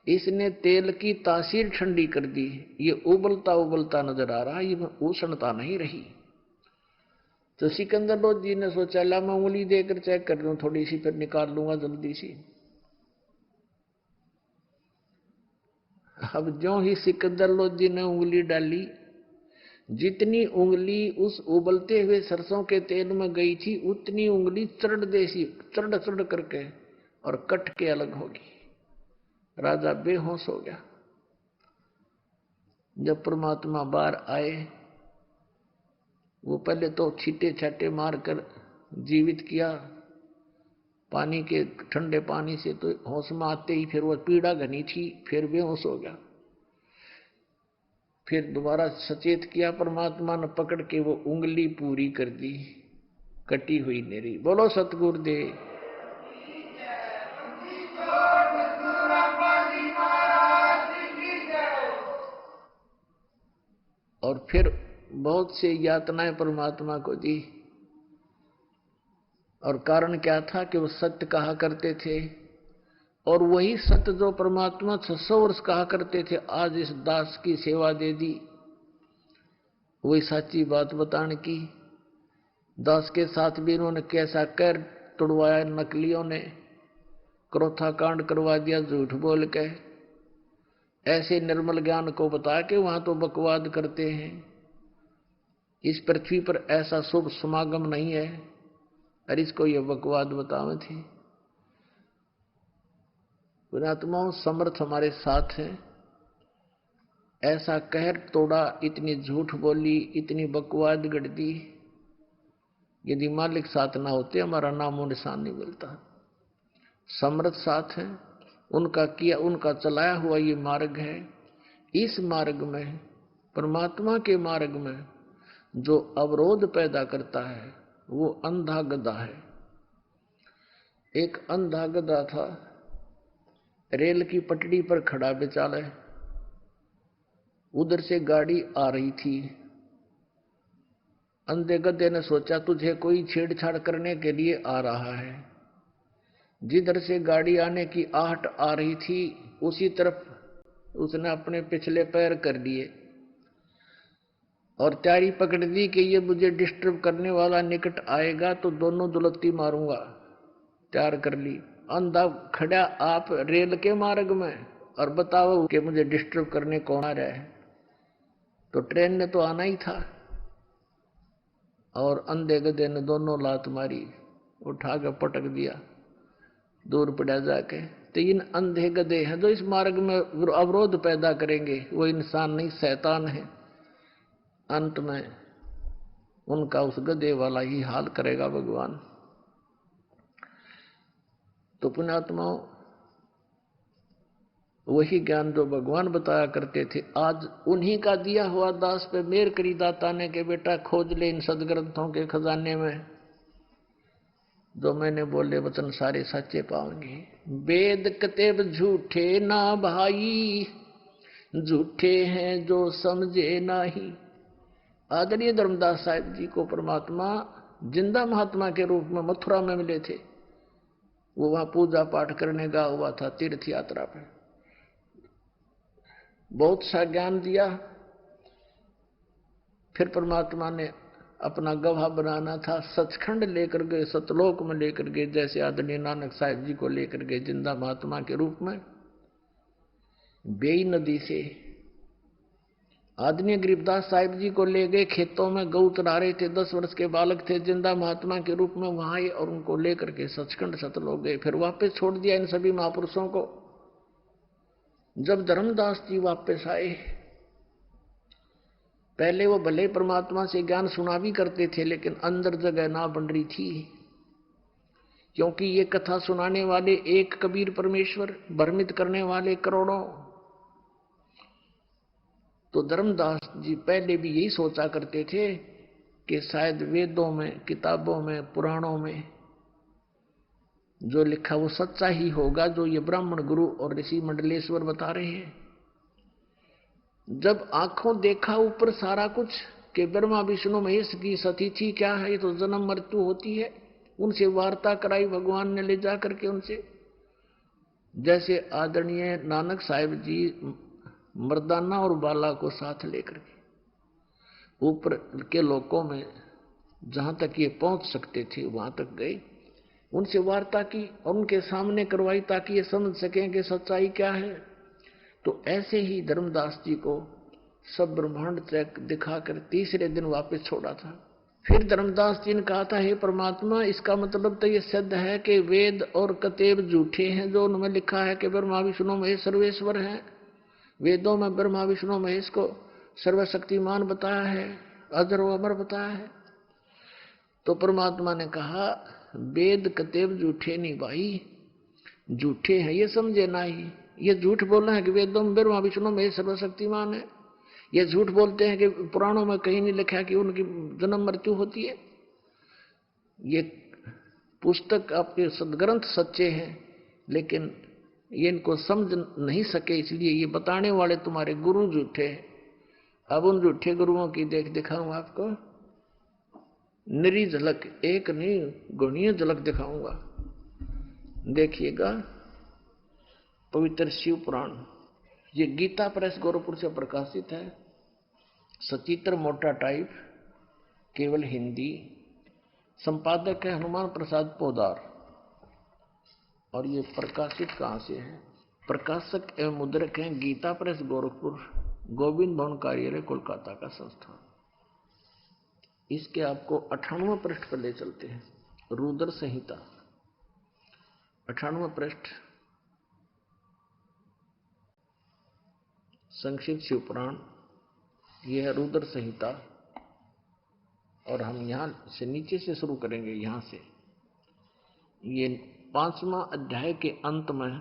इसने तेल की तासीर ठंडी कर दी, ये उबलता उबलता नजर आ रहा, ये उष्णता नहीं रही। तो सिकंदर लोधी ने सोचा ला मैं उंगली देकर चेक कर लूं थोड़ी सी, फिर निकाल लूंगा जल्दी सी। अब जो ही सिकंदर लोधी ने उंगली डाली, जितनी उंगली उस उबलते हुए सरसों के तेल में गई थी उतनी उंगली चढ़ देसी चढ़ चढ़ करके और कट के अलग होगी। राजा बेहोश हो गया। जब परमात्मा बाहर आए, वो पहले तो छींटे छाटे मारकर जीवित किया पानी के ठंडे पानी से, तो होश में आते ही फिर वो पीड़ा घनी थी, फिर बेहोश हो गया। फिर दोबारा सचेत किया, परमात्मा ने पकड़ के वो उंगली पूरी कर दी, कटी हुई नहीं रही। बोलो सतगुरुदेव। और फिर बहुत से यातनाएं परमात्मा को दी, और कारण क्या था कि वो सत्य कहा करते थे, और वही सत्य जो परमात्मा 600 वर्ष कहा करते थे आज इस दास की सेवा दे दी, वही सच्ची बात बताने की। दास के साथ भी इन्होंने कैसा कर तोड़वाया नकलियों ने, क्रोथा कांड करवा दिया झूठ बोल के, ऐसे निर्मल ज्ञान को बता के वहां तो बकवाद करते हैं। इस पृथ्वी पर ऐसा शुभ समागम नहीं है, और इसको ये बकवाद बतावे थे। पुण्यात्माओं समर्थ हमारे साथ है, ऐसा कहर तोड़ा, इतनी झूठ बोली, इतनी बकवाद गढ़ दी। यदि मालिक साथ ना होते हमारा नामो निशान नहीं मिलता। समर्थ साथ है, उनका किया उनका चलाया हुआ ये मार्ग है। इस मार्ग में, परमात्मा के मार्ग में जो अवरोध पैदा करता है वो अंधा गधा है। एक अंधा गधा था, रेल की पटड़ी पर खड़ा बेचारा, उधर से गाड़ी आ रही थी। अंधे गधे ने सोचा तुझे कोई छेड़छाड़ करने के लिए आ रहा है। जिधर से गाड़ी आने की आहट आ रही थी उसी तरफ उसने अपने पिछले पैर कर लिए और तैयारी पकड़ दी कि ये मुझे डिस्टर्ब करने वाला निकट आएगा तो दोनों दुलत्ती मारूंगा। तैयार कर ली। अंधा खड़ा आप रेल के मार्ग में और बताओ कि मुझे डिस्टर्ब करने कौन आ रहा है। तो ट्रेन ने तो आना ही था। और अंधे गधे ने दोनों लात मारी, उठा के पटक दिया, दूर पड़ा जाके। तो इन अंधे गधे हैं जो इस मार्ग में अवरोध पैदा करेंगे, वो इंसान नहीं शैतान है। अंत में उनका उस गधे वाला ही हाल करेगा भगवान। तो पुण्यात्माओं, वही ज्ञान जो भगवान बताया करते थे, आज उन्हीं का दिया हुआ दास पे मेर करी दाता ने के बेटा खोज ले इन सदग्रंथों के खजाने में, जो मैंने बोले वचन सारे सच्चे पाओगे। वेद कतेब झूठे ना भाई, झूठे हैं जो समझे नाही। आदरणीय धर्मदास साहिब जी को परमात्मा जिंदा महात्मा के रूप में मथुरा में मिले थे। वो वहां पूजा पाठ करने गया हुआ था तीर्थ यात्रा पे, बहुत सा ज्ञान दिया। फिर परमात्मा ने अपना गवाह बनाना था, सचखंड लेकर गए, सतलोक में लेकर गए, जैसे आदरणीय नानक साहिब जी को लेकर गए जिंदा महात्मा के रूप में। बेई नदी से आदरणीय गरीबदास साहिब जी को ले गए, खेतों में गऊ चरा रहे थे, 10 वर्ष के बालक थे, जिंदा महात्मा के रूप में वहां आए और उनको लेकर के सचखंड सतलोक गए। फिर वापस छोड़ दिया इन सभी महापुरुषों को। जब धर्मदास जी वापस आए, पहले वो भले परमात्मा से ज्ञान सुना भी करते थे, लेकिन अंदर जगह ना बन रही थी, क्योंकि ये कथा सुनाने वाले एक कबीर परमेश्वर, भ्रमित करने वाले करोड़ों। तो धर्मदास जी पहले भी यही सोचा करते थे कि शायद वेदों में, किताबों में, पुराणों में जो लिखा वो सच्चा ही होगा, जो ये ब्राह्मण गुरु और ऋषि मंडलेश्वर बता रहे हैं। जब आंखों देखा ऊपर सारा कुछ कि ब्रह्मा विष्णु महेश की सतिथि क्या है, ये तो जन्म मृत्यु होती है, उनसे वार्ता कराई भगवान ने ले जा करके उनसे। जैसे आदरणीय नानक साहिब जी मर्दाना और बाला को साथ लेकर के ऊपर के लोकों में जहां तक ये पहुंच सकते थे वहां तक गए, उनसे वार्ता की और उनके सामने करवाई ताकि ये समझ सकें कि सच्चाई क्या है। तो ऐसे ही धर्मदास जी को सब ब्रह्मांड तक दिखाकर तीसरे दिन वापस छोड़ा था। फिर धर्मदास जी ने कहा था, हे परमात्मा, इसका मतलब तो ये सिद्ध है कि वेद और कतेब झूठे हैं, जो उनमें लिखा है कि ब्रह्मा विष्णु महेश सर्वेश्वर हैं। वेदों में ब्रह्मा विष्णु महेश को सर्वशक्तिमान बताया है, अजर व अमर बताया है। तो परमात्मा ने कहा, वेद कतेब झूठे नहीं भाई, झूठे हैं ये समझे ना ही। ये झूठ बोल रहे हैं कि वेदों में ब्रह्मा विष्णु महेश सर्वशक्तिमान है। ये झूठ बोलते हैं कि पुराणों में कहीं नहीं लिखा कि उनकी जन्म मृत्यु होती है। ये पुस्तक, आपके सदग्रंथ सच्चे हैं, लेकिन ये इनको समझ नहीं सके, इसलिए ये बताने वाले तुम्हारे गुरु झूठे हैं। अब उन झूठे गुरुओं की देख दिखाऊं आपको, निरी झलक, एक नहीं गुणीय झलक दिखाऊंगा। देखिएगा, पवित्र शिव पुराण, ये गीता प्रेस गोरखपुर से प्रकाशित है, सचित्र मोटा टाइप, केवल हिंदी। संपादक है हनुमान प्रसाद पोदार। और ये प्रकाशित कहाँ से है? प्रकाशक एवं मुद्रक हैं गीता प्रेस गोरखपुर, गोविंद भवन कार्यालय कोलकाता का संस्थान। इसके आपको 98वें पृष्ठ पर ले चलते हैं। रुद्र संहिता 98वां पृष्ठ, संक्षिप्त शिव पुराण, यह है रुद्र संहिता। और हम यहां से नीचे से शुरू करेंगे, यहां से। ये 5वां अध्याय के अंत में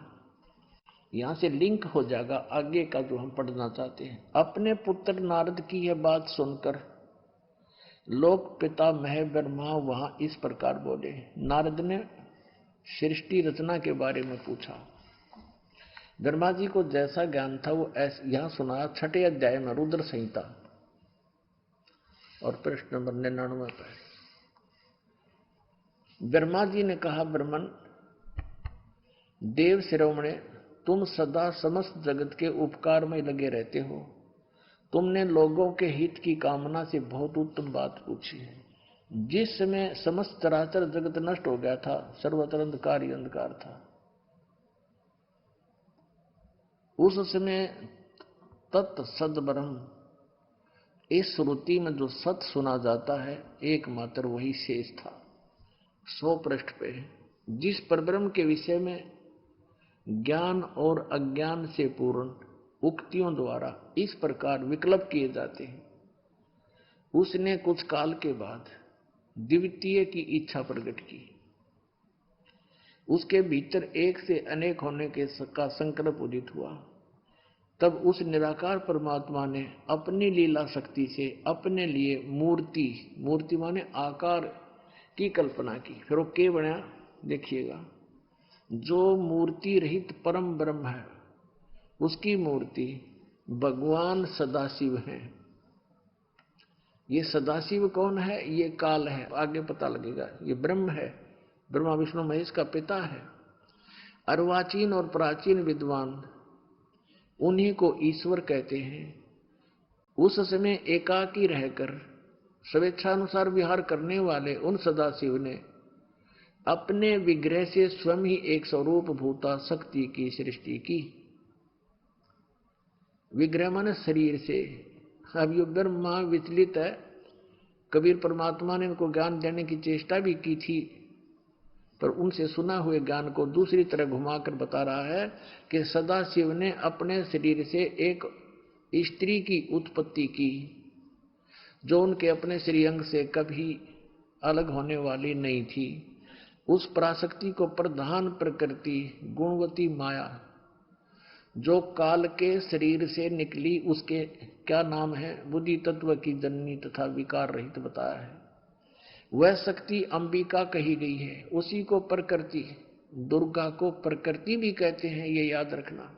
यहां से लिंक हो जाएगा आगे का जो हम पढ़ना चाहते हैं। अपने पुत्र नारद की यह बात सुनकर लोक पिता मह ब्रह्मा वहां इस प्रकार बोले। नारद ने सृष्टि रचना के बारे में पूछा। ब्रह्मा जी को जैसा ज्ञान था वो यहां सुनाया 6ठे अध्याय में रुद्र संहिता और पृष्ठ नंबर 99 पर। ब्रह्मा जी ने कहा, ब्रह्मन देव शिरोमणे, तुम सदा समस्त जगत के उपकार में लगे रहते हो। तुमने लोगों के हित की कामना से बहुत उत्तम बात पूछी है। जिस समय समस्त चराचर जगत नष्ट हो गया था, सर्वत्र अंधकार ही अंधकार था, उस समय तत् सद ब्रह्म, इस श्रुति में जो सत सुना जाता है एकमात्र वही शेष था। 100 पृष्ठ पे, जिस परब्रह्म के विषय में ज्ञान और अज्ञान से पूर्ण उक्तियों द्वारा इस प्रकार विकल्प किए जाते हैं। उसने कुछ काल के बाद द्वितीय की इच्छा प्रकट की। उसके भीतर एक से अनेक होने के का संकल्प उदित हुआ। तब उस निराकार परमात्मा ने अपनी लीला शक्ति से अपने लिए मूर्ति माने आकार की कल्पना की। फिर वो क्या बना देखिएगा, जो मूर्ति रहित परम ब्रह्म है उसकी मूर्ति भगवान सदाशिव है। ये सदाशिव कौन है? ये काल है, आगे पता लगेगा। ये ब्रह्म है, ब्रह्मा विष्णु महेश का पिता है। अर्वाचीन और प्राचीन विद्वान उन्हीं को ईश्वर कहते हैं। उस समय एकाकी रहकर स्वेच्छानुसार विहार करने वाले उन सदाशिव ने अपने विग्रह से स्वयं ही एक स्वरूप भूता शक्ति की सृष्टि की। विग्रह माने शरीर से। अब यो ब्रह्मा विचलित है। कबीर परमात्मा ने इनको ज्ञान देने की चेष्टा भी की थी, पर उनसे सुना हुए ज्ञान को दूसरी तरह घुमाकर बता रहा है कि सदाशिव ने अपने शरीर से एक स्त्री की उत्पत्ति की, जो उनके अपने श्रीअंग से कभी अलग होने वाली नहीं थी। उस पराशक्ति को प्रधान प्रकृति गुणवती माया जो काल के शरीर से निकली, उसके क्या नाम है? बुद्धि तत्व की जननी तथा विकार रहित बताया है। वह शक्ति अंबिका कही गई है। उसी को प्रकृति, दुर्गा को प्रकृति भी कहते हैं, ये याद रखना।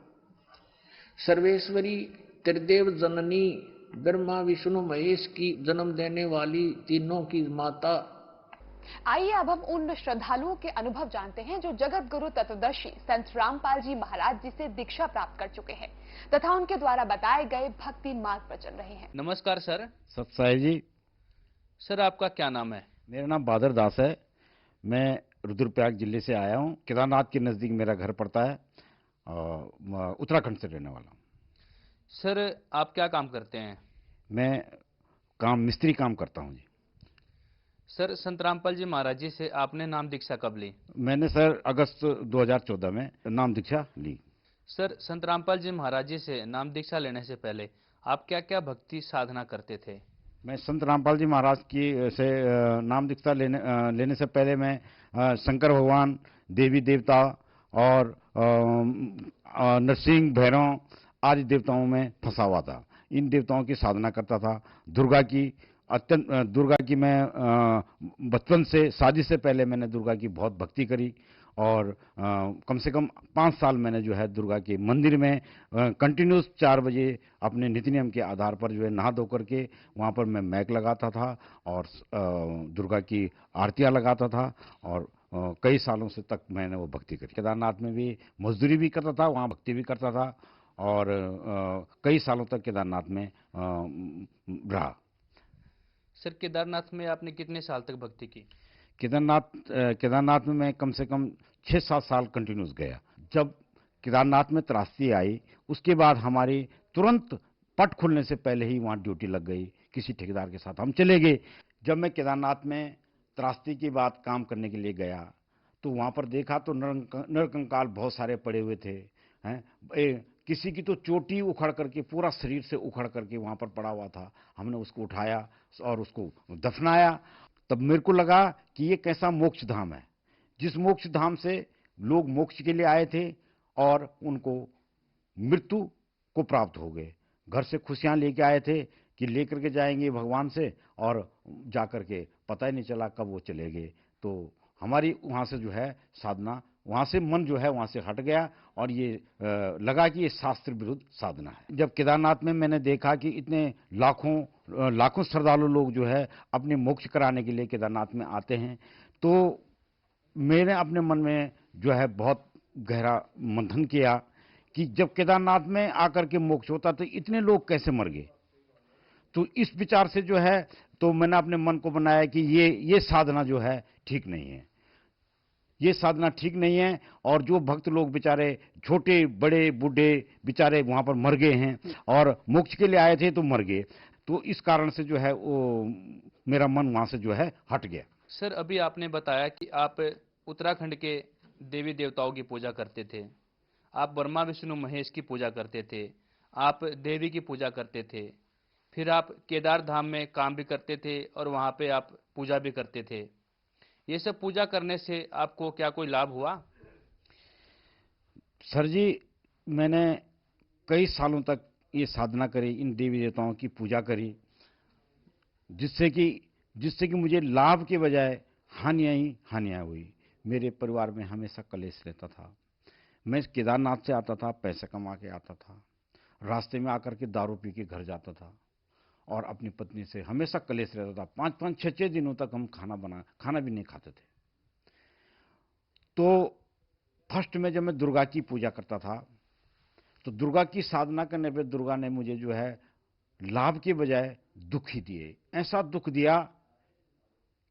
सर्वेश्वरी त्रिदेव जननी ब्रह्मा विष्णु महेश की जन्म देने वाली तीनों की माता। आइए अब हम उन श्रद्धालुओं के अनुभव जानते हैं जो जगत गुरु तत्वदर्शी संत रामपाल जी महाराज जी से दीक्षा प्राप्त कर चुके हैं तथा उनके द्वारा बताए गए भक्ति मार्ग पर चल रहे हैं। नमस्कार सर। सत्साई जी। सर आपका क्या नाम है? मेरा नाम बादर दास है। मैं रुद्रप्रयाग जिले से आया हूँ। केदारनाथ के नज़दीक मेरा घर पड़ता है और उत्तराखंड से रहने वाला हूँ। सर आप क्या काम करते हैं? मैं मिस्त्री काम करता हूँ जी। सर संत रामपाल जी महाराज जी से आपने नाम दीक्षा कब ली? मैंने सर अगस्त 2014 में नाम दीक्षा ली। सर संत रामपाल जी महाराज जी से नाम दीक्षा लेने से पहले आप क्या क्या भक्ति साधना करते थे? मैं संत रामपाल जी महाराज की से नाम दीक्षा लेने से पहले मैं शंकर भगवान, देवी देवता और नरसिंह, भैरव आदि देवताओं में फंसा हुआ था। इन देवताओं की साधना करता था। दुर्गा की मैं बचपन से, शादी से पहले मैंने दुर्गा की बहुत भक्ति करी और कम से कम 5 साल मैंने जो है दुर्गा के मंदिर में कंटिन्यूस 4 बजे अपने नित्य नियम के आधार पर जो है नहा धो करके वहाँ पर मैं मैक लगाता था और दुर्गा की आरतियाँ लगाता था और कई सालों से तक मैंने वो भक्ति करी। केदारनाथ में भी मजदूरी भी करता था, वहाँ भक्ति भी करता था और कई सालों तक केदारनाथ में रहा। सर केदारनाथ में आपने कितने साल तक भक्ति की? केदारनाथ में मैं कम से कम 6-7 साल कंटिन्यूस गया। जब केदारनाथ में त्रासदी आई उसके बाद हमारी तुरंत पट खुलने से पहले ही वहाँ ड्यूटी लग गई। किसी ठेकेदार के साथ हम चले गए। जब मैं केदारनाथ में त्रासदी के बाद काम करने के लिए गया तो वहाँ पर देखा तो नरकंकाल बहुत सारे पड़े हुए थे हैं। किसी की तो चोटी उखड़ करके, पूरा शरीर से उखड़ करके वहाँ पर पड़ा हुआ था। हमने उसको उठाया और उसको दफनाया। तब मेरे को लगा कि ये कैसा मोक्ष धाम है, जिस मोक्ष धाम से लोग मोक्ष के लिए आए थे और उनको मृत्यु को प्राप्त हो गए। घर से खुशियाँ लेके आए थे कि लेकर के जाएंगे भगवान से और जा कर के पता ही नहीं चला कब वो चले गए। तो हमारी वहाँ से जो है साधना, वहाँ से मन जो है वहाँ से हट गया और ये लगा कि ये शास्त्र विरुद्ध साधना है। जब केदारनाथ में मैंने देखा कि इतने लाखों श्रद्धालु लोग जो है अपने मोक्ष कराने के लिए केदारनाथ में आते हैं, तो मैंने अपने मन में जो है बहुत गहरा मंथन किया कि जब केदारनाथ में आकर के मोक्ष होता तो इतने लोग कैसे मर गए। तो इस विचार से जो है तो मैंने अपने मन को बनाया कि ये साधना जो है ठीक नहीं है, ये साधना ठीक नहीं है। और जो भक्त लोग बेचारे छोटे बड़े बूढ़े बेचारे वहाँ पर मर गए हैं और मोक्ष के लिए आए थे तो मर गए। तो इस कारण से जो है वो मेरा मन वहाँ से जो है हट गया। सर अभी आपने बताया कि आप उत्तराखंड के देवी देवताओं की पूजा करते थे, आप ब्रह्मा विष्णु महेश की पूजा करते थे, आप देवी की पूजा करते थे। फिर आप केदार धाम में काम भी करते थे और वहाँ पे आप पूजा भी करते थे। ये सब पूजा करने से आपको क्या कोई लाभ हुआ? सर जी, मैंने कई सालों तक ये साधना करी, इन देवी देवताओं की पूजा करी, जिससे कि मुझे लाभ के बजाय हानियाँ ही हानियाँ हुई। मेरे परिवार में हमेशा कलेश रहता था। मैं केदारनाथ से आता था, पैसे कमा के आता था, रास्ते में आकर के दारू पी के घर जाता था और अपनी पत्नी से हमेशा कलेश रहता था। 5-5, 6-6 दिनों तक हम खाना भी नहीं खाते थे। तो फर्स्ट में जब मैं दुर्गा की पूजा करता था, तो दुर्गा की साधना करने पे दुर्गा ने मुझे जो है लाभ के बजाय दुख ही दिए। ऐसा दुख दिया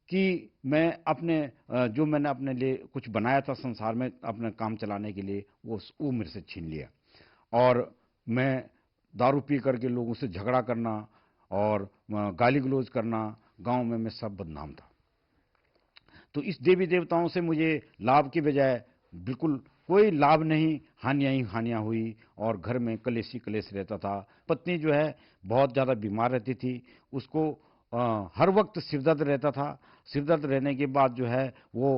कि मैं जो मैंने अपने लिए कुछ बनाया था संसार में अपने काम चलाने के लिए, वो मेरे से छीन लिया। और मैं दारू पी करके लोगों से झगड़ा करना और गाली गलौज करना, गांव में मैं सब बदनाम था। तो इस देवी देवताओं से मुझे लाभ के बजाय बिल्कुल कोई लाभ नहीं, हानियाँ ही हानियाँ हुई और घर में कलेश ही कलेश रहता था। पत्नी जो है बहुत ज़्यादा बीमार रहती थी, उसको हर वक्त सिरदर्द रहता था। सिरदर्द रहने के बाद जो है वो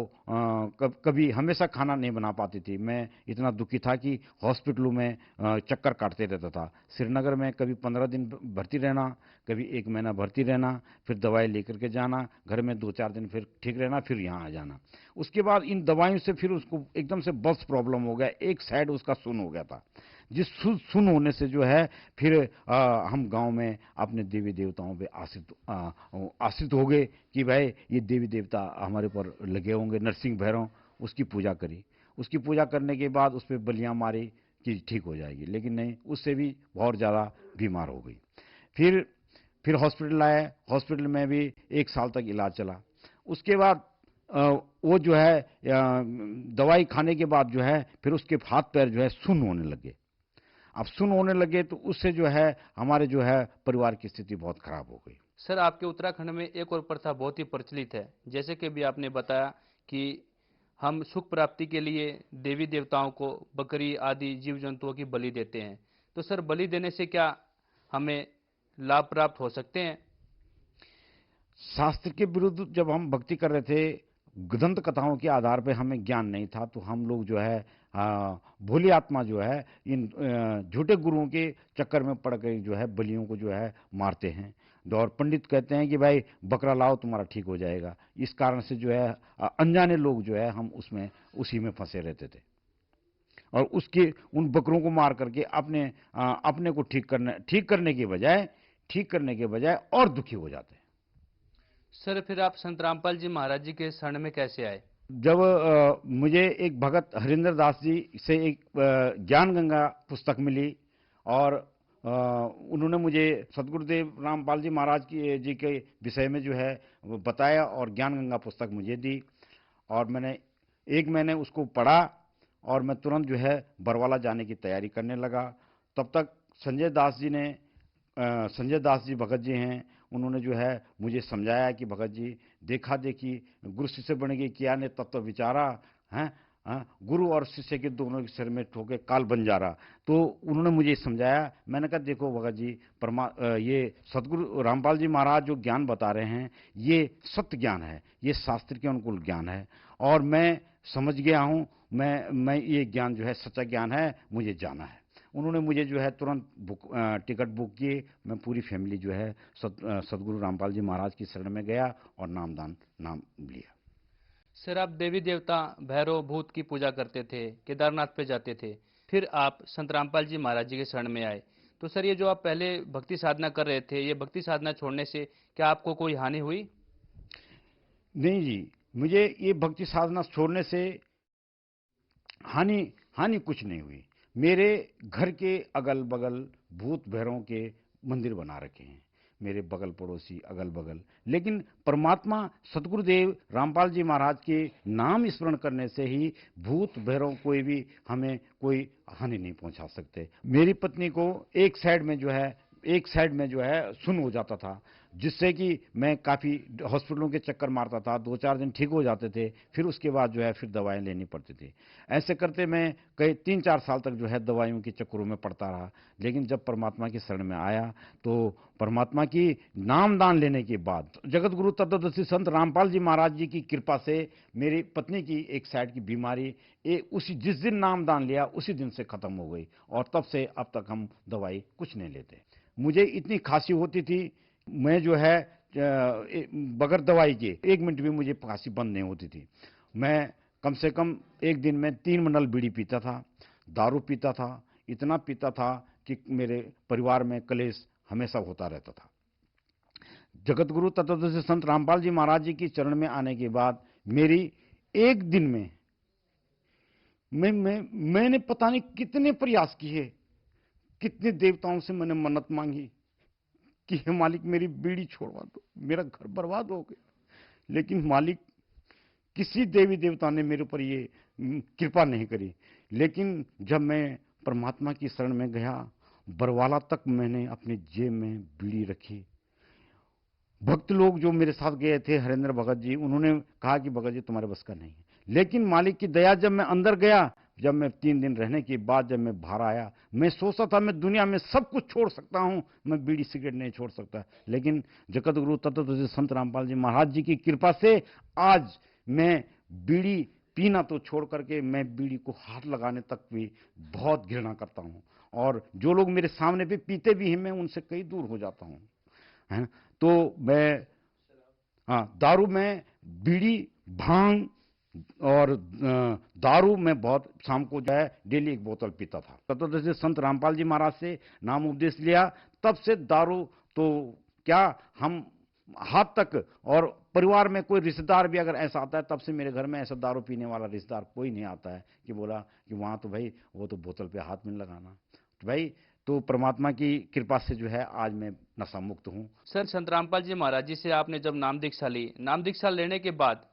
कभी हमेशा खाना नहीं बना पाती थी। मैं इतना दुखी था कि हॉस्पिटलों में चक्कर काटते रहता था। श्रीनगर में कभी 15 दिन भर्ती रहना, कभी 1 महीना भर्ती रहना, फिर दवाई लेकर के जाना, घर में 2-4 दिन फिर ठीक रहना, फिर यहाँ आ जाना। उसके बाद इन दवाइयों से फिर उसको एकदम से बस प्रॉब्लम हो गया, एक साइड उसका सुन हो गया था। जिस सुन होने से जो है फिर हम गांव में अपने देवी देवताओं पे आश्रित हो गए कि भाई ये देवी देवता हमारे ऊपर लगे होंगे। नरसिंह भैरव, उसकी पूजा करी। उसकी पूजा करने के बाद उस पर बलियाँ मारी कि ठीक हो जाएगी, लेकिन नहीं, उससे भी बहुत ज़्यादा बीमार हो गई। फिर हॉस्पिटल आए, हॉस्पिटल में भी 1 साल तक इलाज चला। उसके बाद वो जो है दवाई खाने के बाद जो है फिर उसके हाथ पैर जो है सुन्न होने लगे। अब सुन्न होने लगे तो उससे जो है हमारे जो है परिवार की स्थिति बहुत खराब हो गई। सर, आपके उत्तराखंड में एक और प्रथा बहुत ही प्रचलित है, जैसे कि भी आपने बताया कि हम सुख प्राप्ति के लिए देवी देवताओं को बकरी आदि जीव जंतुओं की बलि देते हैं। तो सर, बलि देने से क्या हमें लाभ प्राप्त हो सकते हैं? शास्त्र के विरुद्ध जब हम भक्ति कर रहे थे, दंत कथाओं के आधार पे हमें ज्ञान नहीं था, तो हम लोग जो है भोली आत्मा जो है इन झूठे गुरुओं के चक्कर में पड़ गई जो है बलियों को जो है मारते हैं। और पंडित कहते हैं कि भाई बकरा लाओ तुम्हारा ठीक हो जाएगा। इस कारण से जो है अनजाने लोग जो है हम उसी में फंसे रहते थे और उसके उन बकरों को मार करके अपने को ठीक करने के बजाय और दुखी हो जाते हैं। सर, फिर आप संत रामपाल जी महाराज जी के शरण में कैसे आए? जब मुझे एक भगत हरिंदर दास जी से एक ज्ञान गंगा पुस्तक मिली और उन्होंने मुझे सदगुरुदेव रामपाल जी महाराज जी के विषय में जो है वो बताया और ज्ञान गंगा पुस्तक मुझे दी और मैंने उसको पढ़ा और मैं तुरंत जो है बरवाला जाने की तैयारी करने लगा। तब तक संजय दास जी भगत जी हैं, उन्होंने जो है मुझे समझाया कि भगत जी देखा देखी गुरु शिष्य बन गई, किया ने तत्व विचारा है, गुरु और शिष्य के दोनों के सिर में ठोके काल बंजारा। तो उन्होंने मुझे समझाया। मैंने कहा देखो भगत जी, ये सदगुरु रामपाल जी महाराज जो ज्ञान बता रहे हैं ये सत्य ज्ञान है, ये शास्त्र के अनुकूल ज्ञान है और मैं समझ गया हूँ। मैं ये ज्ञान जो है सच्चा ज्ञान है, मुझे जाना है। उन्होंने मुझे जो है तुरंत टिकट बुक किए। मैं पूरी फैमिली जो है सदगुरु रामपाल जी महाराज की शरण में गया और नाम लिया। सर, आप देवी देवता भैरव भूत की पूजा करते थे, केदारनाथ पे जाते थे, फिर आप संत रामपाल जी महाराज जी के शरण में आए। तो सर, ये जो आप पहले भक्ति साधना कर रहे थे, ये भक्ति साधना छोड़ने से क्या आपको कोई हानि हुई? नहीं जी, मुझे ये भक्ति साधना छोड़ने से हानि कुछ नहीं हुई। मेरे घर के अगल बगल भूत भैरवों के मंदिर बना रखे हैं, मेरे बगल पड़ोसी अगल बगल, लेकिन परमात्मा सदगुरुदेव रामपाल जी महाराज के नाम स्मरण करने से ही भूत भैरव हमें कोई हानि नहीं पहुंचा सकते। मेरी पत्नी को एक साइड में जो है एक साइड में जो है सुन्न हो जाता था, जिससे कि मैं काफ़ी हॉस्पिटलों के चक्कर मारता था, 2-4 दिन ठीक हो जाते थे, फिर उसके बाद जो है फिर दवाएं लेनी पड़ती थी। ऐसे करते मैं कई 3-4 साल तक जो है दवाइयों के चक्करों में पड़ता रहा। लेकिन जब परमात्मा की शरण में आया तो परमात्मा की नामदान लेने के बाद जगत गुरु तत्वदर्शी संत रामपाल जी महाराज जी की कृपा से मेरी पत्नी की एक साइड की बीमारी उसी जिस दिन नामदान लिया उसी दिन से खत्म हो गई, और तब से अब तक हम दवाई कुछ नहीं लेते। मुझे इतनी खांसी होती थी, मैं जो है बगैर दवाई के 1 मिनट भी मुझे खांसी बंद नहीं होती थी। मैं कम से कम एक दिन में 3 मंडल बीड़ी पीता था, दारू पीता था, इतना पीता था कि मेरे परिवार में कलेश हमेशा होता रहता था। जगत गुरु तत्वदर्शी संत रामपाल जी महाराज जी की चरण में आने के बाद मेरी एक दिन में मैंने पता नहीं कितने प्रयास किए, कितने देवताओं से मैंने मन्नत मांगी कि हे मालिक मेरी बीड़ी छोड़वा दो, मेरा घर बर्बाद हो गया। लेकिन मालिक किसी देवी देवता ने मेरे ऊपर ये कृपा नहीं करी। लेकिन जब मैं परमात्मा की शरण में गया, बरवाला तक मैंने अपनी जेब में बीड़ी रखी। भक्त लोग जो मेरे साथ गए थे, हरेंद्र भगत जी, उन्होंने कहा कि भगत जी तुम्हारे बस का नहीं है। लेकिन मालिक की दया, जब मैं अंदर गया, जब मैं 3 दिन रहने के बाद जब मैं बाहर आया, मैं सोचता था मैं दुनिया में सब कुछ छोड़ सकता हूं, मैं बीड़ी सिगरेट नहीं छोड़ सकता। लेकिन जगत गुरु तत्वदर्शी संत रामपाल जी महाराज जी की कृपा से आज मैं बीड़ी पीना तो छोड़ करके मैं बीड़ी को हाथ लगाने तक भी बहुत घृणा करता हूं, और जो लोग मेरे सामने भी पीते भी हैं मैं उनसे कहीं दूर हो जाता हूं, है। तो मैं दारू में, बीड़ी, भांग और दारू में बहुत शाम को जो है डेली 1 बोतल पीता था। तत्वदर्शी संत रामपाल जी महाराज से नाम उपदेश लिया, तब से दारू तो क्या, हम हाथ तक, और परिवार में कोई रिश्तेदार भी अगर ऐसा आता है, तब से मेरे घर में ऐसा दारू पीने वाला रिश्तेदार कोई नहीं आता है कि बोला कि वहाँ तो भाई वो तो बोतल पे हाथ में लगाना। तो भाई तो परमात्मा की कृपा से जो है आज मैं नशा मुक्त हूँ। सर, संत रामपाल जी महाराज जी से आपने जब नाम दीक्षा ली, नाम दीक्षा लेने के बाद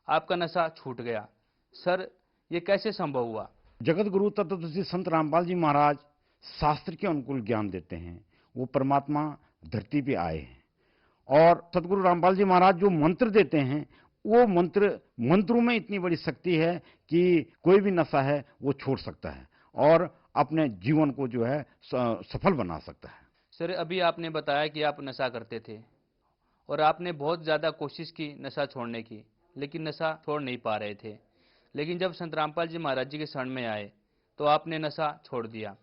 आपका नशा छूट गया, सर ये कैसे संभव हुआ? जगत गुरु तत्वदर्शी संत रामपाल जी महाराज शास्त्र के अनुकूल ज्ञान देते हैं। वो परमात्मा धरती पे आए हैं, और सदगुरु रामपाल जी महाराज जो मंत्र देते हैं, वो मंत्रों में इतनी बड़ी शक्ति है कि कोई भी नशा है वो छोड़ सकता है और अपने जीवन को जो है सफल बना सकता है। सर, अभी आपने बताया कि आप नशा करते थे और आपने बहुत ज़्यादा कोशिश की नशा छोड़ने की, लेकिन नशा छोड़ नहीं पा रहे थे। लेकिन जब संत रामपाल जी महाराज जी के शरण में आए तो आपने नशा छोड़ दिया।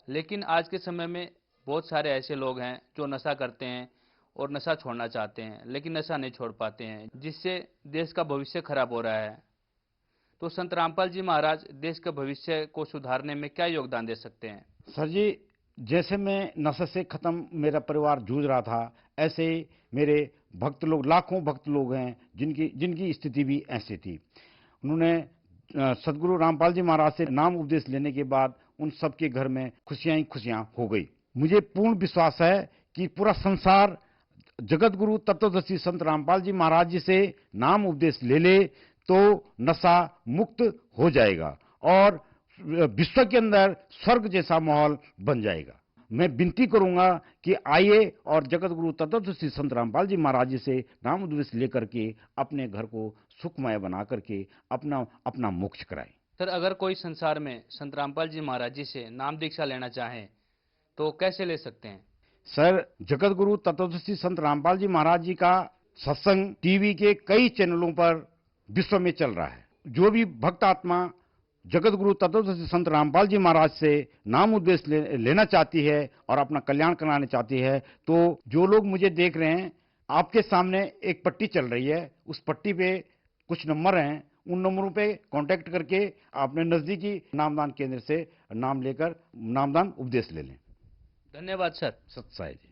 लेकिन आज के समय में बहुत सारे ऐसे लोग हैं जो नशा करते हैं और नशा छोड़ना चाहते हैं, लेकिन नशा नहीं छोड़ पाते हैं, जिससे देश का भविष्य खराब हो रहा है। तो संत रामपाल जी महाराज देश के भविष्य को सुधारने में क्या योगदान दे सकते हैं? सर जी, जैसे मैं नशे से खत्म मेरा परिवार जूझ रहा था, ऐसे ही मेरे भक्त लोग, लाखों भक्त लोग हैं जिनकी स्थिति भी ऐसी थी। उन्होंने सदगुरु रामपाल जी महाराज से नाम उपदेश लेने के बाद उन सबके घर में खुशियां ही खुशियां हो गई। मुझे पूर्ण विश्वास है कि पूरा संसार जगत गुरु तत्वदर्शी संत रामपाल जी महाराज जी से नाम उपदेश ले तो नशा मुक्त हो जाएगा और विश्व के अंदर स्वर्ग जैसा माहौल बन जाएगा। मैं विनती करूंगा कि आइए और जगत गुरु तत्वदर्शी संत रामपाल जी महाराज जी से नाम उपदेश लेकर के अपने घर को सुखमय बना करके अपना मोक्ष कराएं। सर, अगर कोई संसार में संत रामपाल जी महाराज जी से नाम दीक्षा लेना चाहे तो कैसे ले सकते हैं? सर, जगत गुरु तत्वदर्शी संत रामपाल जी महाराज जी का सत्संग टीवी के कई चैनलों पर विश्व में चल रहा है। जो भी भक्त आत्मा जगत गुरु तत्वदर्शी संत रामपाल जी महाराज से नाम उपदेश लेना चाहती है और अपना कल्याण कराना चाहती है, तो जो लोग मुझे देख रहे हैं, आपके सामने एक पट्टी चल रही है, उस पट्टी पे कुछ नंबर हैं, उन नंबरों पे कांटेक्ट करके अपने नजदीकी नामदान केंद्र से नाम लेकर नामदान उपदेश ले लें। धन्यवाद सर। सत्साई जी।